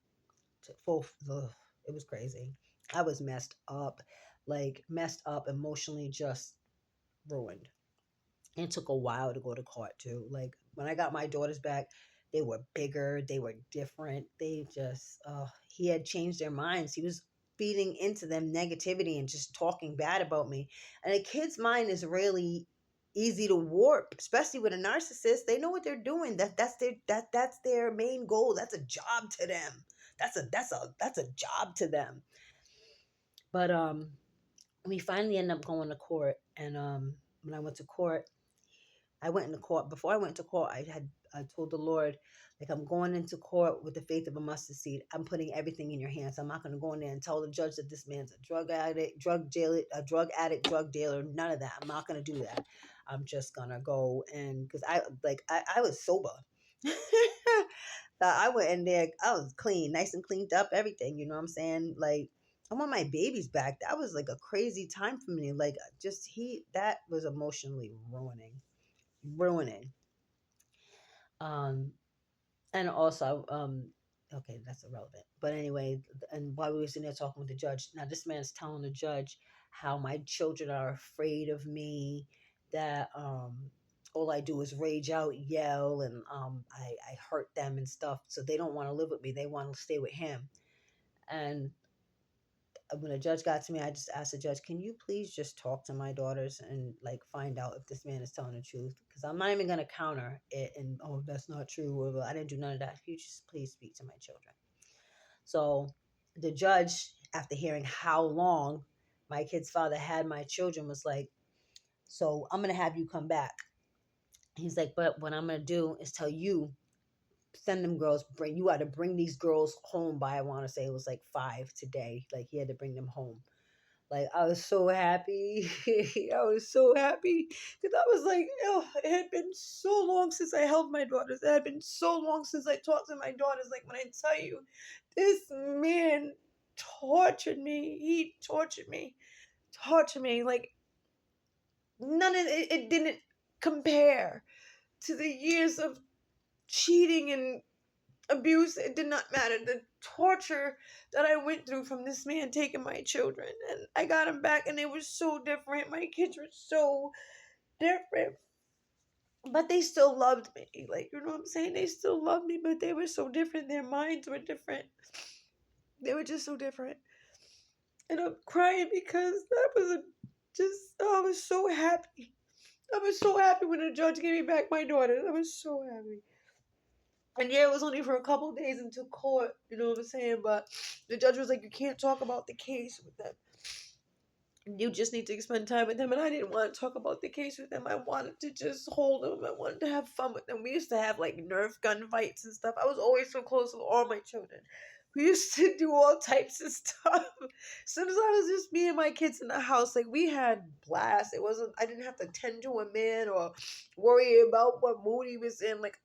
to full ugh, it was crazy. I was messed up, like messed up emotionally, just ruined. It took a while to go to court too. Like when I got my daughters back, they were bigger, they were different. They just he had changed their minds. He was feeding into them negativity and just talking bad about me. And a kid's mind is really easy to warp, especially with a narcissist. They know what they're doing. That's their main goal. That's a job to them. That's a job to them. But we finally ended up going to court, and when I went to court, I went into court. Before I went to court, I had I told the Lord, like, I'm going into court with the faith of a mustard seed. I'm putting everything in your hands. I'm not going to go in there and tell the judge that this man's a drug addict, drug dealer. None of that. I'm not going to do that. I'm just going to go, and because I was sober. I went in there, I was clean, nice and cleaned up, everything. You know what I'm saying? Like, I want my babies back. That was like a crazy time for me. Like, that was emotionally ruining. Um, and also, okay, that's irrelevant. But anyway, and while we were sitting there talking with the judge, now this man's telling the judge how my children are afraid of me, that all I do is rage out, yell, and I hurt them and stuff. So they don't want to live with me. They want to stay with him. And when the judge got to me, I just asked the judge, "Can you please just talk to my daughters and like find out if this man is telling the truth? Because I'm not even gonna counter it and oh that's not true. Or I didn't do none of that. Can you just please speak to my children?" So the judge, after hearing how long my kid's father had my children, was like, "So I'm gonna have you come back." He's like, "But what I'm gonna do is tell you, send them girls, bring you got to bring these girls home by I want to say it was like 5 today. Like he had to bring them home." Like I was so happy. I was so happy because I was like, oh, it had been so long since I held my daughters. It had been so long since I talked to my daughters. Like when I tell you, this man tortured me. He tortured me. Like none of it. It didn't compare to the years of cheating and abuse. It did not matter. The torture that I went through from this man taking my children, and I got him back, and they were so different. My kids were so different, but they still loved me. Like, you know what I'm saying? They still loved me, but they were so different. Their minds were different. They were just so different. And I'm crying because that was I was so happy. I was so happy when the judge gave me back my daughter. I was so happy. And yeah, it was only for a couple of days into court, you know what I'm saying? But the judge was like, you can't talk about the case with them. You just need to spend time with them. And I didn't want to talk about the case with them. I wanted to just hold them. I wanted to have fun with them. We used to have like Nerf gun fights and stuff. I was always so close with all my children. We used to do all types of stuff. As soon as I was just me and my kids in the house, like we had blast. I didn't have to tend to a man or worry about what mood he was in. Like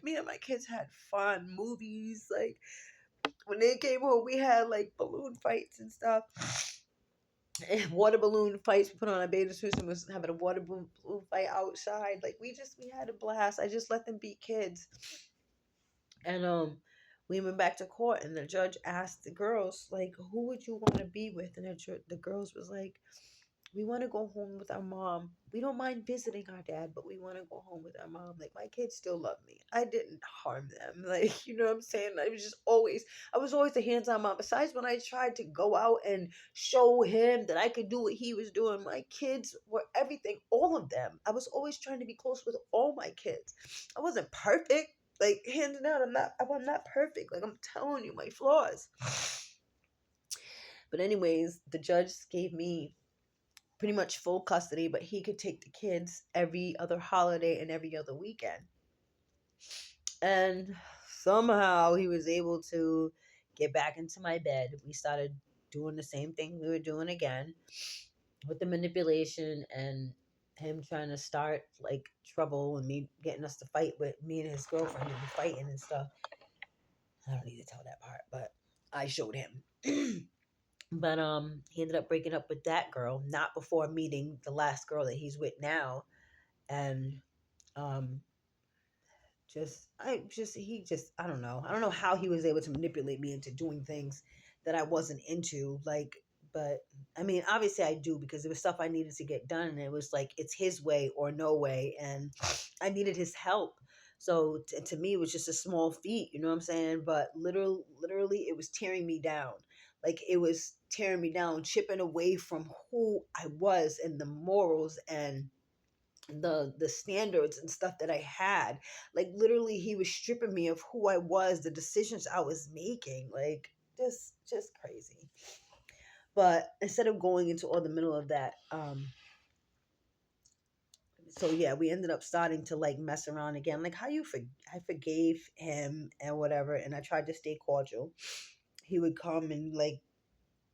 me and my kids had fun. Movies, like when they came home, we had like balloon fights and stuff. Water balloon fights. We put on our bathing suits and was having a water balloon fight outside. Like we had a blast. I just let them be kids. And we went back to court, and the judge asked the girls, like, who would you want to be with? And the girls was like, we want to go home with our mom. We don't mind visiting our dad, but we want to go home with our mom. Like my kids still love me. I didn't harm them. Like, you know what I'm saying? I was always a hands-on mom. Besides when I tried to go out and show him that I could do what he was doing, my kids were everything, all of them. I was always trying to be close with all my kids. I wasn't perfect. Like hands down, I'm not perfect. Like I'm telling you my flaws. But anyways, the judge gave me pretty much full custody, but he could take the kids every other holiday and every other weekend. And somehow he was able to get back into my bed. We started doing the same thing we were doing again with the manipulation and him trying to start like trouble and me getting us to fight with me and his girlfriend and fighting and stuff. I don't need to tell that part, but I showed him. But he ended up breaking up with that girl not before meeting the last girl that he's with now. And um I don't know. I don't know how he was able to manipulate me into doing things that I wasn't into. Like, but I mean, obviously I do because there was stuff I needed to get done, and it was like it's his way or no way, and I needed his help. So to me, it was just a small feat, you know what I'm saying? But literally, it was tearing me down. Like it was tearing me down, chipping away from who I was and the morals and the standards and stuff that I had. Like literally he was stripping me of who I was, the decisions I was making, like just crazy. But instead of going into all the middle of that, let me so yeah, we ended up starting to like mess around again. Like how I forgave him and whatever, and I tried to stay cordial. He would come and like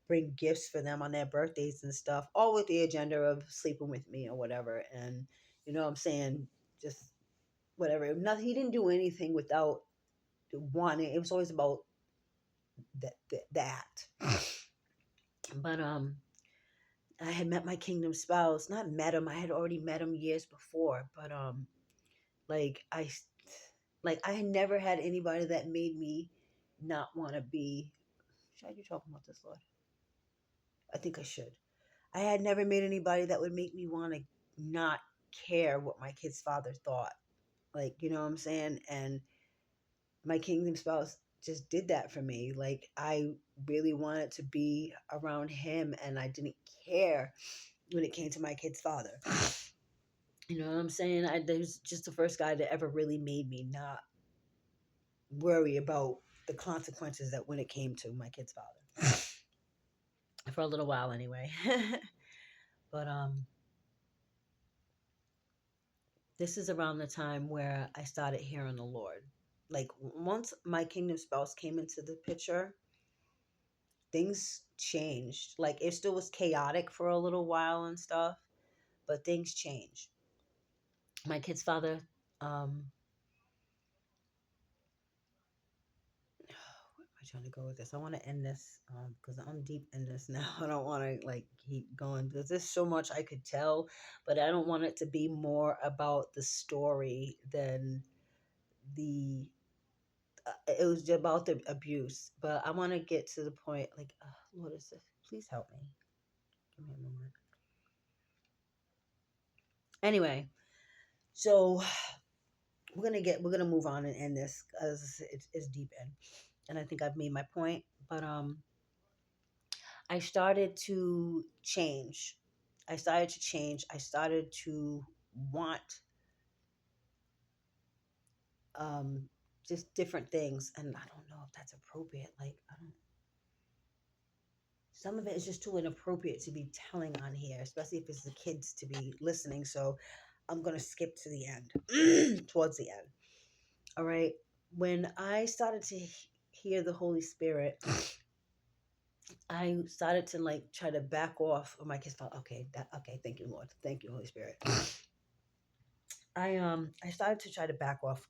bring gifts for them on their birthdays and stuff, all with the agenda of sleeping with me or whatever. And you know what I'm saying, just whatever. Nothing. He didn't do anything without wanting. It was always about that. But I had met my kingdom spouse. Not met him. I had already met him years before. But like I had never had anybody that made me not want to be. Should I be talking about this, Lord? I think I should. I had never met anybody that would make me want to not care what my kid's father thought. Like, you know what I'm saying? And my kingdom spouse just did that for me. Like, I really wanted to be around him, and I didn't care when it came to my kid's father. You know what I'm saying? There's just the first guy that ever really made me not worry about the consequences that when it came to my kid's father. For a little while anyway. But this is around the time where I started hearing the Lord. Like once my kingdom spouse came into the picture, things changed. Like it still was chaotic for a little while and stuff, but things changed. My kid's father, where am I trying to go with this? I want to end this because I'm deep in this now. I don't want to like keep going. There's so much I could tell, but I don't want it to be more about the story than the it was about the abuse. But I want to get to the point like what is this? Please help me. Give me a moment. Anyway, so we're gonna move on and end this because it's deep in, and I think I've made my point. But I started to change. I started to change. I started to want um just different things, and I don't know if that's appropriate. Like I don't. Some of it is just too inappropriate to be telling on here, especially if it's the kids to be listening. So I'm gonna skip to the end, towards the end. All right. When I started to hear the Holy Spirit, I started to like try to back off of my kids. Okay, okay. Thank you, Lord. Thank you, Holy Spirit. I started to try to back off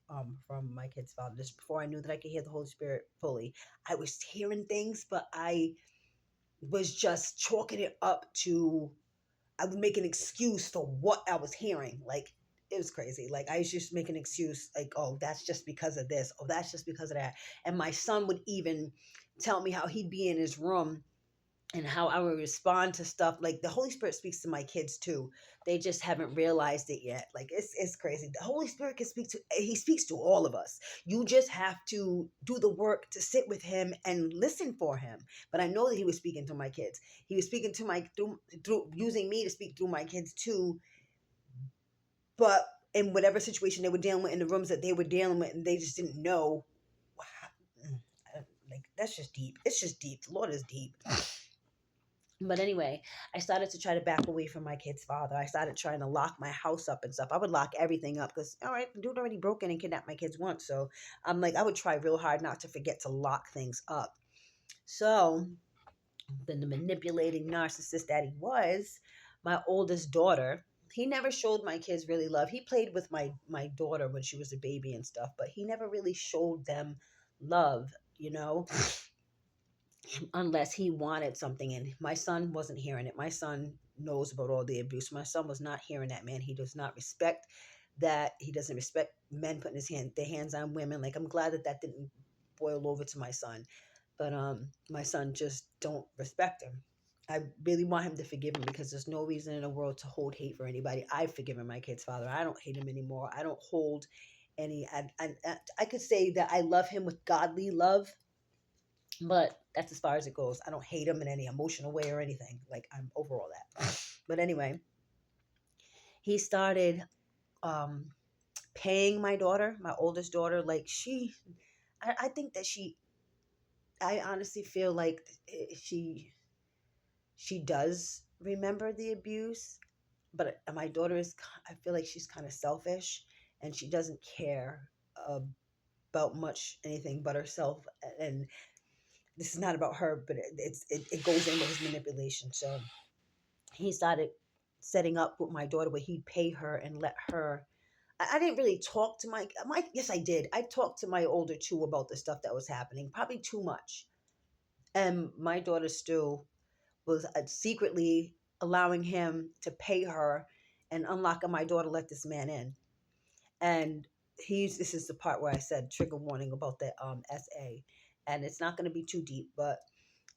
from my kid's father just before I knew that I could hear the Holy Spirit fully. I was hearing things, but I was just chalking it up to I would make an excuse for what I was hearing. Like it was crazy. Like I was just making an excuse, like, oh, that's just because of this. Oh, that's just because of that. And my son would even tell me how he'd be in his room and how I would respond to stuff. Like the Holy Spirit speaks to my kids too. They just haven't realized it yet. Like it's crazy. The Holy Spirit can speak to he speaks to all of us. You just have to do the work to sit with him and listen for him. But I know that he was speaking to my kids. He was speaking to my through using me to speak through my kids too. But in whatever situation they were dealing with in the rooms that they were dealing with, and they just didn't know. Like that's just deep. It's just deep. The Lord is deep. But anyway, I started to try to back away from my kid's father. I started trying to lock my house up and stuff. I would lock everything up because, all right, the dude already broke in and kidnapped my kids once. So I'm like, I would try real hard not to forget to lock things up. So then the manipulating narcissist that he was, my oldest daughter, he never showed my kids really love. He played with my daughter when she was a baby and stuff, but he never really showed them love, you know, unless he wanted something. And my son wasn't hearing it. My son knows about all the abuse. My son was not hearing that, man. He does not respect that. He doesn't respect men putting their hands on women. Like I'm glad that that didn't boil over to my son. But my son just don't respect him. I really want him to forgive him because there's no reason in the world to hold hate for anybody. I've forgiven my kid's father. I don't hate him anymore. I don't hold any. I could say that I love him with godly love, but that's as far as it goes. I don't hate him in any emotional way or anything. Like I'm over all that. But anyway, he started um, paying my daughter, my oldest daughter. Like I think that I honestly feel like she does remember the abuse. But my daughter is, I feel like she's kind of selfish, and she doesn't care about much anything but herself. And this is not about her, but it goes in with his manipulation. So he started setting up with my daughter where he'd pay her and let her. I didn't really talk to my. Yes, I did. I talked to my older two about the stuff that was happening, probably too much. And my daughter still was secretly allowing him to pay her and unlocking my daughter, let this man in. And this is the part where I said trigger warning about the SA. And it's not going to be too deep, but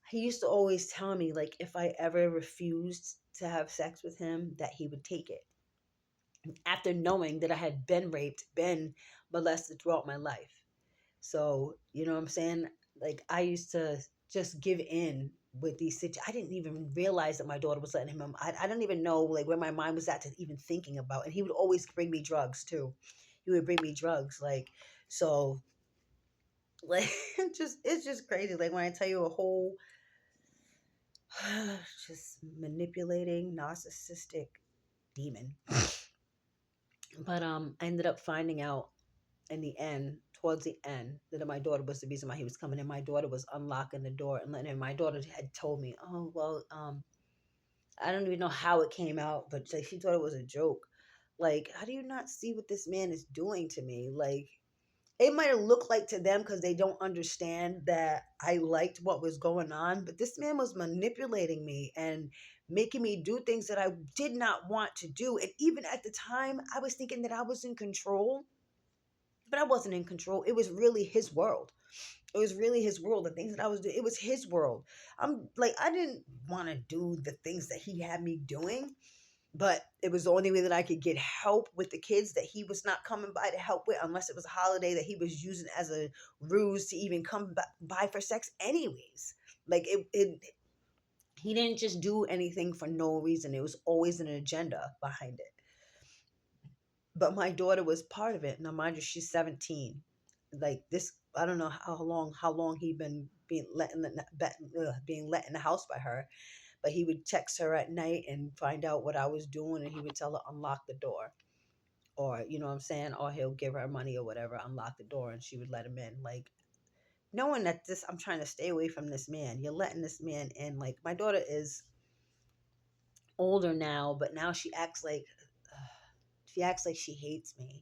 he used to always tell me, like, if I ever refused to have sex with him, that he would take it. After knowing that I had been raped, been molested throughout my life. So, you know what I'm saying? Like, I used to just give in with these situations. I didn't even realize that my daughter was letting him. I don't even know, like, where my mind was at to even thinking about. And he would always bring me drugs too. He would bring me drugs, like, so, like, it's just crazy. Like, when I tell you a whole, just manipulating, narcissistic demon. But I ended up finding out in the end, towards the end, that my daughter was the reason why he was coming in. My daughter was unlocking the door and letting him. My daughter had told me, "Oh well, I don't even know how it came out, but like, she thought it was a joke. Like, how do you not see what this man is doing to me? Like, it might have looked like to them because they don't understand that I liked what was going on, but this man was manipulating me and making me do things that I did not want to do. And even at the time, I was thinking that I was in control, but I wasn't in control. It was really his world. It was really his world. The things that I was doing, it was his world. I'm like, I didn't want to do the things that he had me doing, but it was the only way that I could get help with the kids that he was not coming by to help with, unless it was a holiday that he was using as a ruse to even come by for sex, anyways. Like, he didn't just do anything for no reason. It was always an agenda behind it. But my daughter was part of it. Now, mind you, she's 17. Like, this, I don't know how long he been being let in the house by her. But he would text her at night and find out what I was doing, and he would tell her unlock the door, or, you know what I'm saying, or he'll give her money or whatever, unlock the door, and she would let him in. Like, knowing that this, I'm trying to stay away from this man. You're letting this man in. Like, my daughter is older now, but now she acts like she hates me.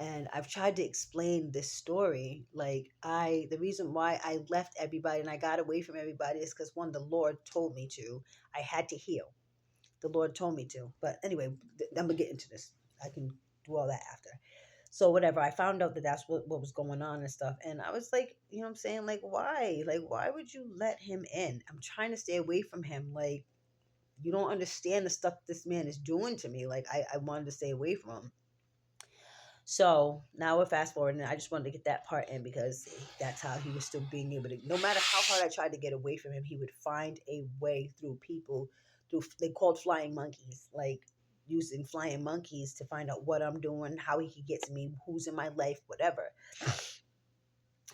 And I've tried to explain this story. Like, the reason why I left everybody and I got away from everybody is because, one, the Lord told me to. I had to heal. The Lord told me to. But anyway, I'm gonna get into this. I can do all that after. So whatever, I found out that that's what was going on and stuff. And I was like, you know what I'm saying? Like, why? Like, why would you let him in? I'm trying to stay away from him. Like, you don't understand the stuff this man is doing to me. Like, I wanted to stay away from him. So now we're fast forwarding. I just wanted to get that part in because that's how he was still being able to. No matter how hard I tried to get away from him, he would find a way through people. Through, they called flying monkeys, like using flying monkeys to find out what I'm doing, how he could get to me, who's in my life, whatever.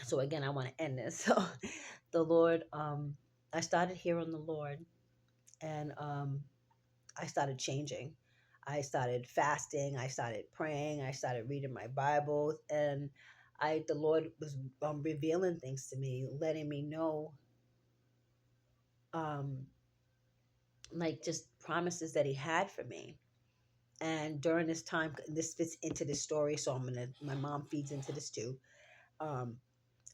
So again, I want to end this. So the Lord, I started hearing the Lord, and I started changing. I started fasting. I started praying. I started reading my Bible, and the Lord was revealing things to me, letting me know, um, like, just promises that He had for me. And during this time, this fits into this story, so my mom feeds into this too. Um,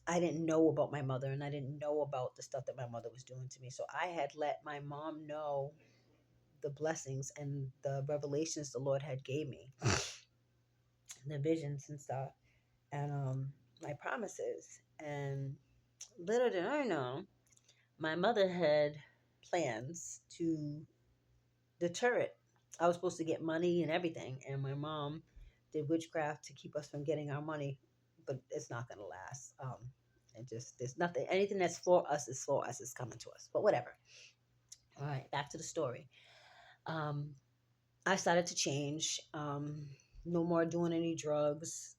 I didn't know about my mother, and I didn't know about the stuff that my mother was doing to me. So I had let my mom know the blessings and the revelations the Lord had gave me, the visions and stuff, and my promises. And little did I know, my mother had plans to deter it. I was supposed to get money and everything, and my mom did witchcraft to keep us from getting our money, but it's not going to last. There's nothing, anything that's for us is for us, is coming to us, but whatever. All right, back to the story. Um, I started to change. No more doing any drugs.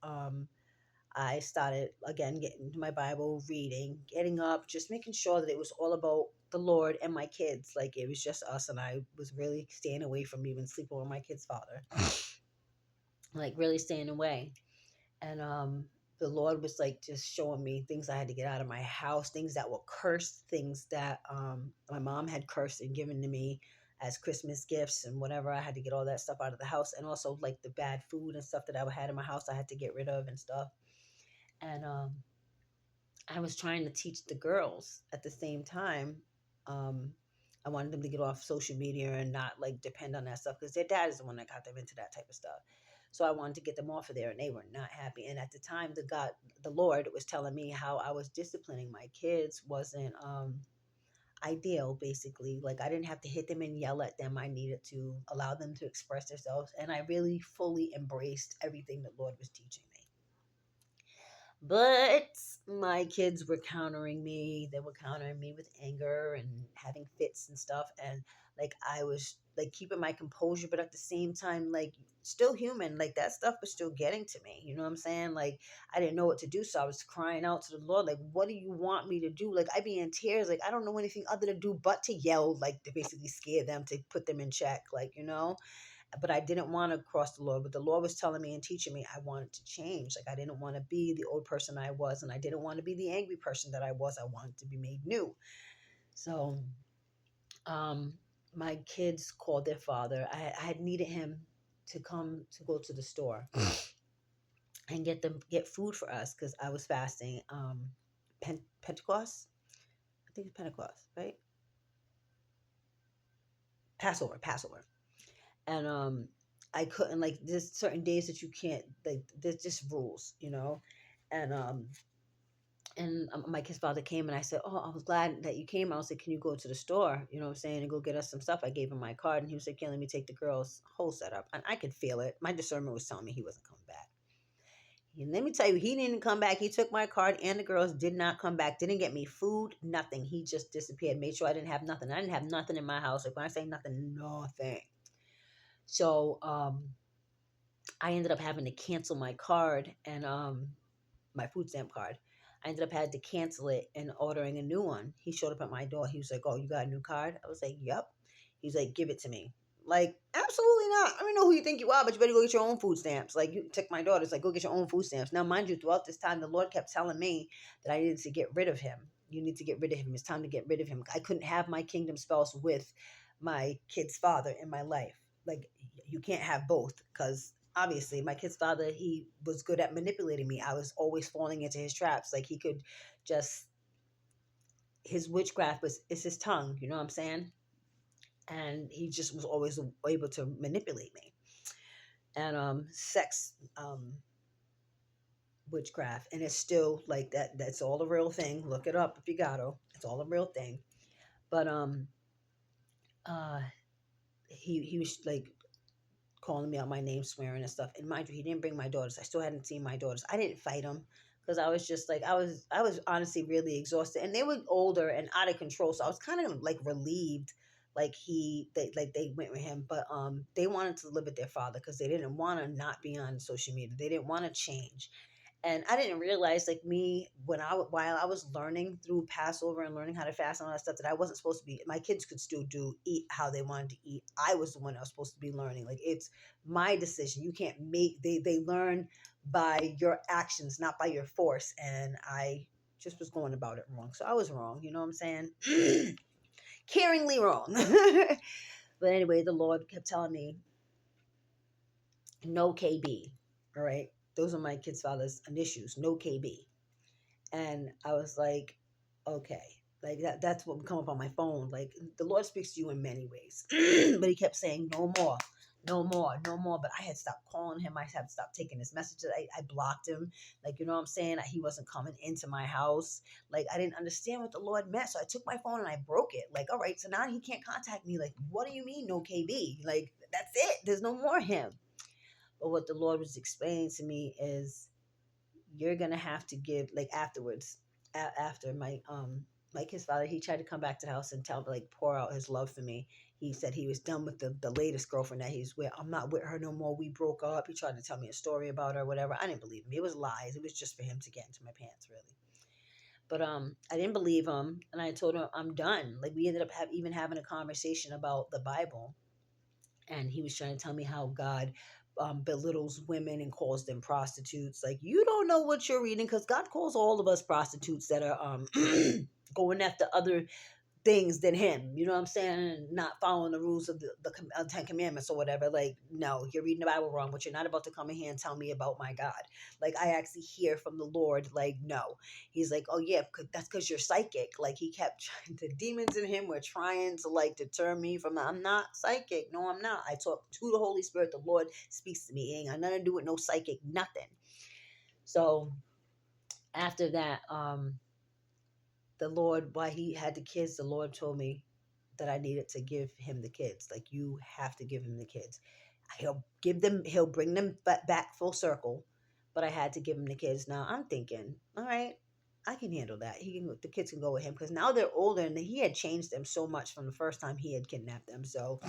I started again getting into my Bible, reading, getting up, just making sure that it was all about the Lord and my kids. Like it was just us, and I was really staying away from even sleeping with my kid's father. Like really staying away. And the Lord was like just showing me things I had to get out of my house, things that were cursed, things that my mom had cursed and given to me as Christmas gifts and whatever. I had to get all that stuff out of the house, and also like the bad food and stuff that I had in my house I had to get rid of and stuff. And I was trying to teach the girls at the same time. Um, I wanted them to get off social media and not like depend on that stuff because their dad is the one that got them into that type of stuff. So I wanted to get them off of there, and they were not happy. And at the time, the Lord was telling me how I was disciplining my kids wasn't ideal. Basically, like I didn't have to hit them and yell at them. I needed to allow them to express themselves, and I really fully embraced everything the Lord was teaching me. But my kids were countering me. They were countering me with anger and having fits and stuff. And like I was like keeping my composure, but at the same time, like still human. Like that stuff was still getting to me. You know what I'm saying? Like I didn't know what to do. So I was crying out to the Lord, like, what do you want me to do? Like I'd be in tears. Like I don't know anything other to do but to yell, like to basically scare them, to put them in check. Like, you know? But I didn't want to cross the Lord. But the Lord was telling me and teaching me I wanted to change. Like I didn't want to be the old person I was, and I didn't want to be the angry person that I was. I wanted to be made new. So um, my kids called their father. I had needed him to come to go to the store and get food for us because I was fasting. Pentecost, I think it's Pentecost, right? Passover. And I couldn't, like, there's certain days that you can't, like there's just rules, you know. And my kid's father came, and I said, oh, I was glad that you came. I was like, can you go to the store, you know what I'm saying, and go get us some stuff? I gave him my card, and he was like, yeah, let me take the girls whole setup. And I could feel it. My discernment was telling me he wasn't coming back. And let me tell you, he didn't come back. He took my card, and the girls did not come back. Didn't get me food, nothing. He just disappeared. Made sure I didn't have nothing. I didn't have nothing in my house. Like when I say nothing, nothing. So I ended up having to cancel my card and my food stamp card. I ended up had to cancel it and ordering a new one. He showed up at my door. He was like, "Oh, you got a new card?" I was like, "Yep." He's like, "Give it to me." Like, absolutely not. I don't know who you think you are, but you better go get your own food stamps. Like, you took my daughter's like, go get your own food stamps. Now, mind you, throughout this time, the Lord kept telling me that I needed to get rid of him. You need to get rid of him. It's time to get rid of him. I couldn't have my kingdom spouse with my kid's father in my life. Like, you can't have both because obviously my kid's father, he was good at manipulating me. I was always falling into his traps. Like he could just, his witchcraft was, is his tongue, you know what I'm saying? And he just was always able to manipulate me. And sex witchcraft, and it's still like that. That's all a real thing. Look it up if you got to. It's all a real thing. But uh he was like calling me out my name, swearing and stuff. And mind you, he didn't bring my daughters. I still hadn't seen my daughters. I didn't fight him because I was just like I was honestly really exhausted, and they were older and out of control. So I was kind of like relieved, like they went with him, but they wanted to live with their father because they didn't want to not be on social media. They didn't want to change. And I didn't realize, like me, while I was learning through Passover and learning how to fast and all that stuff, that I wasn't supposed to be. My kids could still eat how they wanted to eat. I was the one that was supposed to be learning. Like it's my decision. You can't make. They learn by your actions, not by your force. And I just was going about it wrong. So I was wrong. You know what I'm saying? Caringly wrong. But anyway, the Lord kept telling me, no KB. All right. Those are my kids' father's initials, no KB. And I was like, okay. Like that's what would come up on my phone. Like the Lord speaks to you in many ways. But he kept saying, no more, no more, no more. But I had stopped calling him. I had stopped taking his messages. I blocked him. Like, you know what I'm saying? He wasn't coming into my house. Like I didn't understand what the Lord meant. So I took my phone and I broke it. Like, all right, so now he can't contact me. Like, what do you mean no KB? Like, that's it. There's no more him. But what the Lord was explaining to me is you're gonna have to give, like, afterwards, after my kid's father, he tried to come back to the house and tell, like, pour out his love for me. He said he was done with the latest girlfriend that he's with. I'm not with her no more. We broke up. He tried to tell me a story about her, whatever. I didn't believe him. It was lies. It was just for him to get into my pants, really. But I didn't believe him, and I told him I'm done. Like we ended up even having a conversation about the Bible, and he was trying to tell me how God belittles women and calls them prostitutes. Like you don't know what you're reading, because God calls all of us prostitutes that are going after other things than him. You know what I'm saying? And not following the rules of the Ten Commandments or whatever. Like, no, you're reading the Bible wrong, but you're not about to come in here and tell me about my God. Like, I actually hear from the Lord, like, no. He's like, oh, yeah, that's because you're psychic. Like, he kept trying, the demons in him were trying to, like, deter me from, I'm not psychic. No, I'm not. I talk to the Holy Spirit. The Lord speaks to me. It ain't got nothing to do with no psychic, nothing. So, after that, the Lord, while he had the kids, the Lord told me that I needed to give him the kids. Like, you have to give him the kids. He'll bring them back full circle, but I had to give him the kids. Now I'm thinking, all right, I can handle that. The kids can go with him, because now they're older and he had changed them so much from the first time he had kidnapped them. So,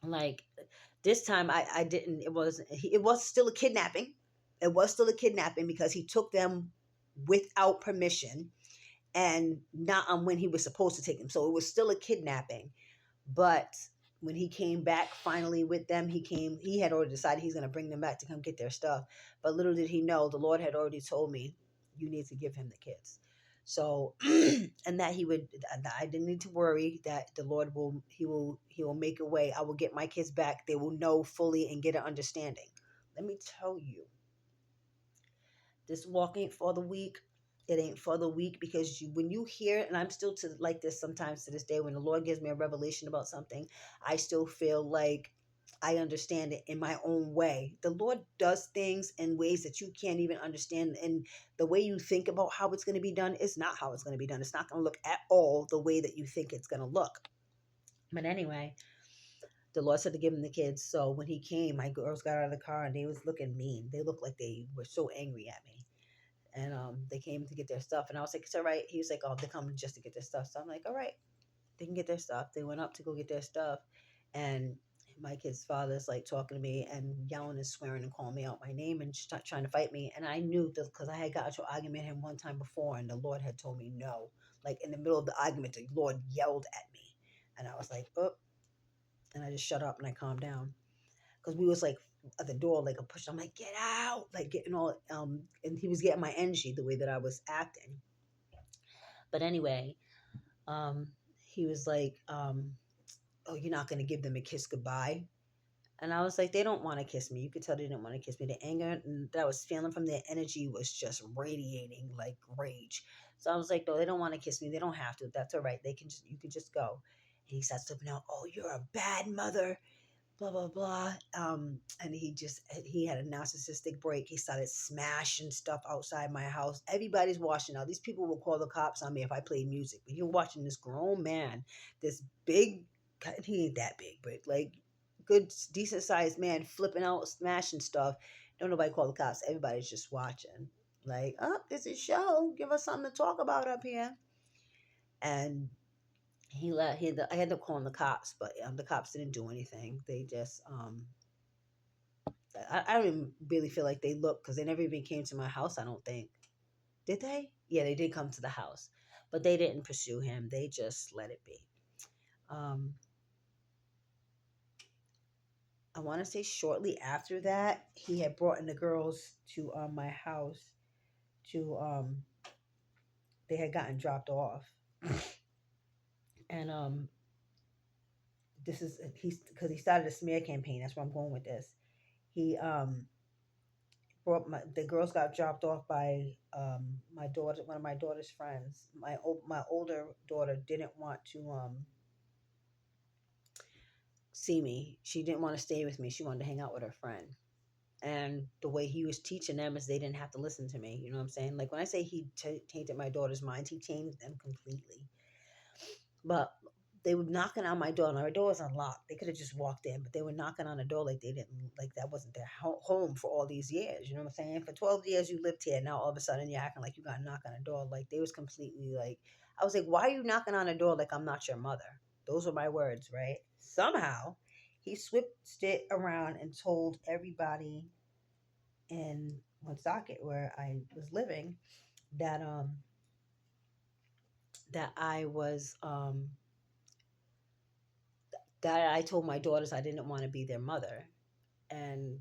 like, this time I didn't. It was still a kidnapping. It was still a kidnapping because he took them without permission and not on when he was supposed to take them. So it was still a kidnapping. But when he came back finally with them, he had already decided he's going to bring them back to come get their stuff. But little did he know, the Lord had already told me, you need to give him the kids. So, and that I didn't need to worry that the Lord he will make a way. I will get my kids back. They will know fully and get an understanding. Let me tell you, this walk ain't for the weak. It ain't for the weak, because when you hear, and I'm still to like this sometimes to this day, when the Lord gives me a revelation about something, I still feel like I understand it in my own way. The Lord does things in ways that you can't even understand. And the way you think about how it's going to be done is not how it's going to be done. It's not going to look at all the way that you think it's going to look. But anyway, the Lord said to give him the kids. So when he came, my girls got out of the car and they was looking mean. They looked like they were so angry at me. And they came to get their stuff, and I was like, it's all right. He was like, oh, they're coming just to get their stuff. So I'm like, all right, they can get their stuff. They went up to go get their stuff, and my kid's father's like talking to me and yelling and swearing and calling me out my name and just trying to fight me. And I knew that because I had got into an argument with him one time before, and the Lord had told me no. Like in the middle of the argument, the Lord yelled at me, and I was like, oh, and I just shut up and I calmed down, because we was like at the door, like a push. I'm like, get out, like getting all and he was getting my energy the way that I was acting. But anyway, um, he was like, oh, you're not gonna give them a kiss goodbye. And I was like, they don't want to kiss me. You could tell they didn't want to kiss me. The anger that I was feeling from their energy was just radiating like rage. So I was like, no, they don't want to kiss me. They don't have to. That's all right. You can just go. And he starts flipping out. Oh, you're a bad mother, blah blah blah. And he had a narcissistic break. He started smashing stuff outside my house. Everybody's watching now. These people will call the cops on me if I play music. But you're watching this grown man, this big, he ain't that big, but like good decent sized man flipping out, smashing stuff. Don't nobody call the cops. Everybody's just watching. Like, oh, this is show. Give us something to talk about up here. And I had to call the cops, but the cops didn't do anything. They just I don't even really feel like they looked, because they never even came to my house. I don't think, did they? Yeah, they did come to the house, but they didn't pursue him. They just let it be. Um, I want to say shortly after that, he had brought in the girls to my house to they had gotten dropped off, and this is he's because he started a smear campaign. That's where I'm going with this. He brought the girls got dropped off by my daughter, one of my daughter's friends. My older daughter didn't want to see me. She didn't want to stay with me. She wanted to hang out with her friend. And the way he was teaching them is they didn't have to listen to me. You know what I'm saying? Like when I say he tainted my daughter's mind, he changed them completely. But they were knocking on my door. My door was unlocked. They could have just walked in, but they were knocking on the door like they didn't, like that wasn't their home for all these years. You know what I'm saying? For 12 years you lived here. Now all of a sudden you're acting like you got to knock on a door. Like they was completely like, I was like, why are you knocking on a door like I'm not your mother? Those were my words, right? Somehow he switched it around and told everybody in Woonsocket where I was living that that that I told my daughters I didn't want to be their mother and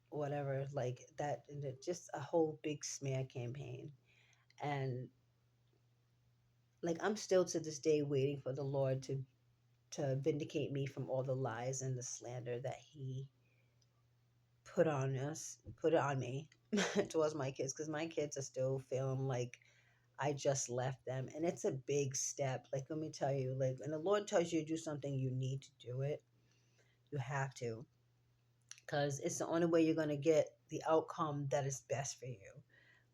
whatever, like that, and just a whole big smear campaign. And like I'm still to this day waiting for the Lord to vindicate me from all the lies and the slander that he put on me towards my kids, because my kids are still feeling like I just left them. And it's a big step. Like, let me tell you, like, when the Lord tells you to do something, you need to do it. You have to, because it's the only way you're going to get the outcome that is best for you.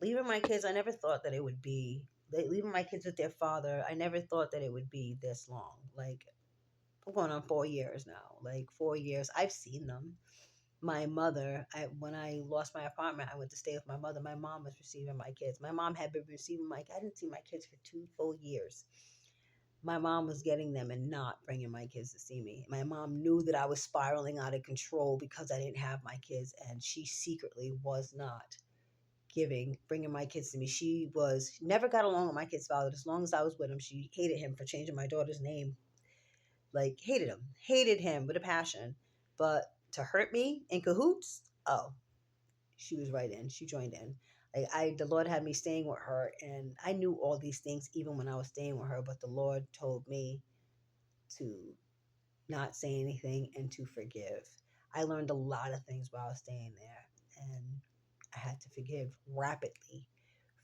Leaving my kids, I never thought that it would be, like, leaving my kids with their father, I never thought that it would be this long. Like, I'm going on 4 years now. Like, 4 years. I've seen them. My mother, when I lost my apartment, I went to stay with my mother. My mom was receiving my kids. My mom had been receiving I didn't see my kids for 2 full years. My mom was getting them and not bringing my kids to see me. My mom knew that I was spiraling out of control because I didn't have my kids, and she secretly was not bringing my kids to me. She was never got along with my kid's father. As long as I was with him, she hated him for changing my daughter's name. Like, hated him with a passion. But to hurt me in cahoots, oh, she was right in. She joined in. The Lord had me staying with her, and I knew all these things even when I was staying with her. But the Lord told me to not say anything and to forgive. I learned a lot of things while I was staying there, and I had to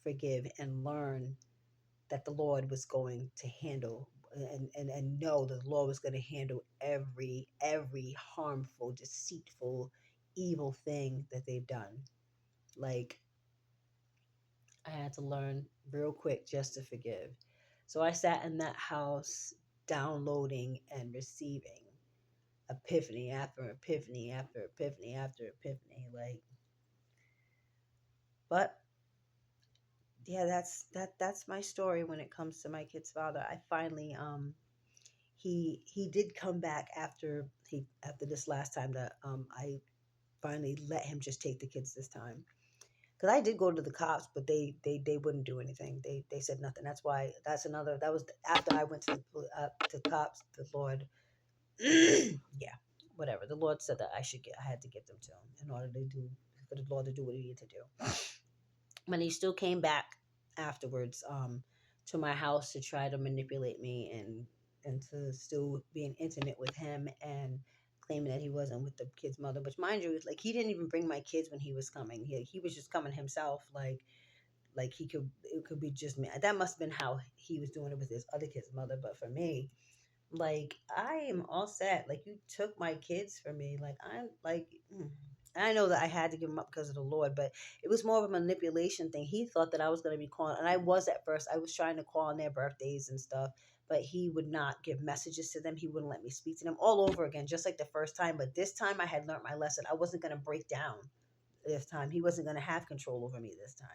forgive and learn that the Lord was going to handle and know that the Lord was going to handle every harmful, deceitful, evil thing that they've done. Like, I had to learn real quick just to forgive. So I sat in that house downloading and receiving epiphany after epiphany after epiphany after epiphany. Like, but yeah, that's my story when it comes to my kid's father. I finally he did come back after this last time that I finally let him just take the kids this time. Because I did go to the cops, but they wouldn't do anything. They said nothing. That's why that was after I went to the cops. The Lord, yeah, whatever. The Lord said that I had to give them to him in order to do for the Lord to do what he needed to do. But he still came back afterwards to my house to try to manipulate me and to still being intimate with him and claiming that he wasn't with the kid's mother. Which, mind you, like, he didn't even bring my kids when he was coming. He was just coming himself. Like it could be just me. That must have been how he was doing it with his other kid's mother. But for me, like, I am all set. Like, you took my kids from me. Like, I'm like, I know that I had to give them up because of the Lord, but it was more of a manipulation thing. He thought that I was going to be calling, and I was at first. I was trying to call on their birthdays and stuff, but he would not give messages to them. He wouldn't let me speak to them all over again, just like the first time. But this time I had learned my lesson. I wasn't going to break down this time. He wasn't going to have control over me this time.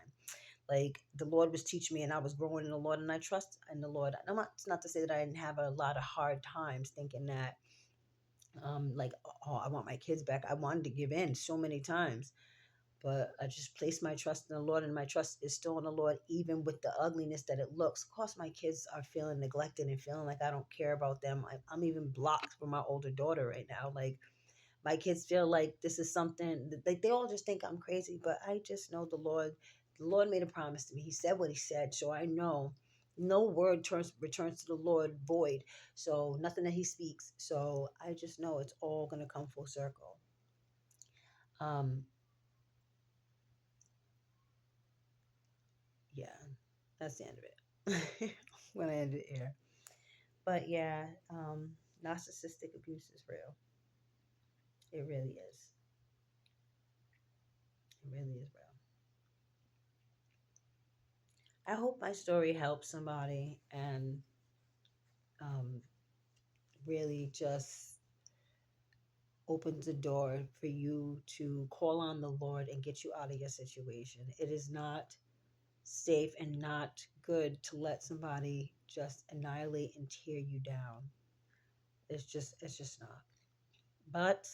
Like, the Lord was teaching me, and I was growing in the Lord, and I trust in the Lord. It's not to say that I didn't have a lot of hard times thinking that, like, oh, I want my kids back. I wanted to give in so many times, but I just placed my trust in the Lord, and my trust is still in the Lord, even with the ugliness that it looks. Of course, my kids are feeling neglected and feeling like I don't care about them. I'm even blocked from my older daughter right now. Like, my kids feel like this is something, like, they all just think I'm crazy, but I just know the Lord made a promise to me. He said what he said, so I know no word returns to the Lord void. So nothing that he speaks. So I just know it's all going to come full circle. Um, yeah, that's the end of it. When I end it here. But yeah, narcissistic abuse is real. It really is. It really is real. I hope my story helps somebody and um, really just opens the door for you to call on the Lord and get you out of your situation. It is not safe and not good to let somebody just annihilate and tear you down. It's just not. But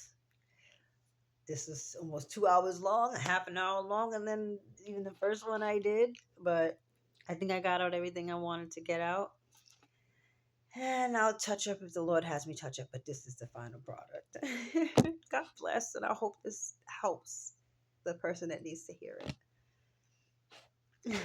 this is almost 2 hours long, a half an hour long, and then even the first one I did. But I think I got out everything I wanted to get out. And I'll touch up if the Lord has me touch up, but this is the final product. God bless, and I hope this helps the person that needs to hear it.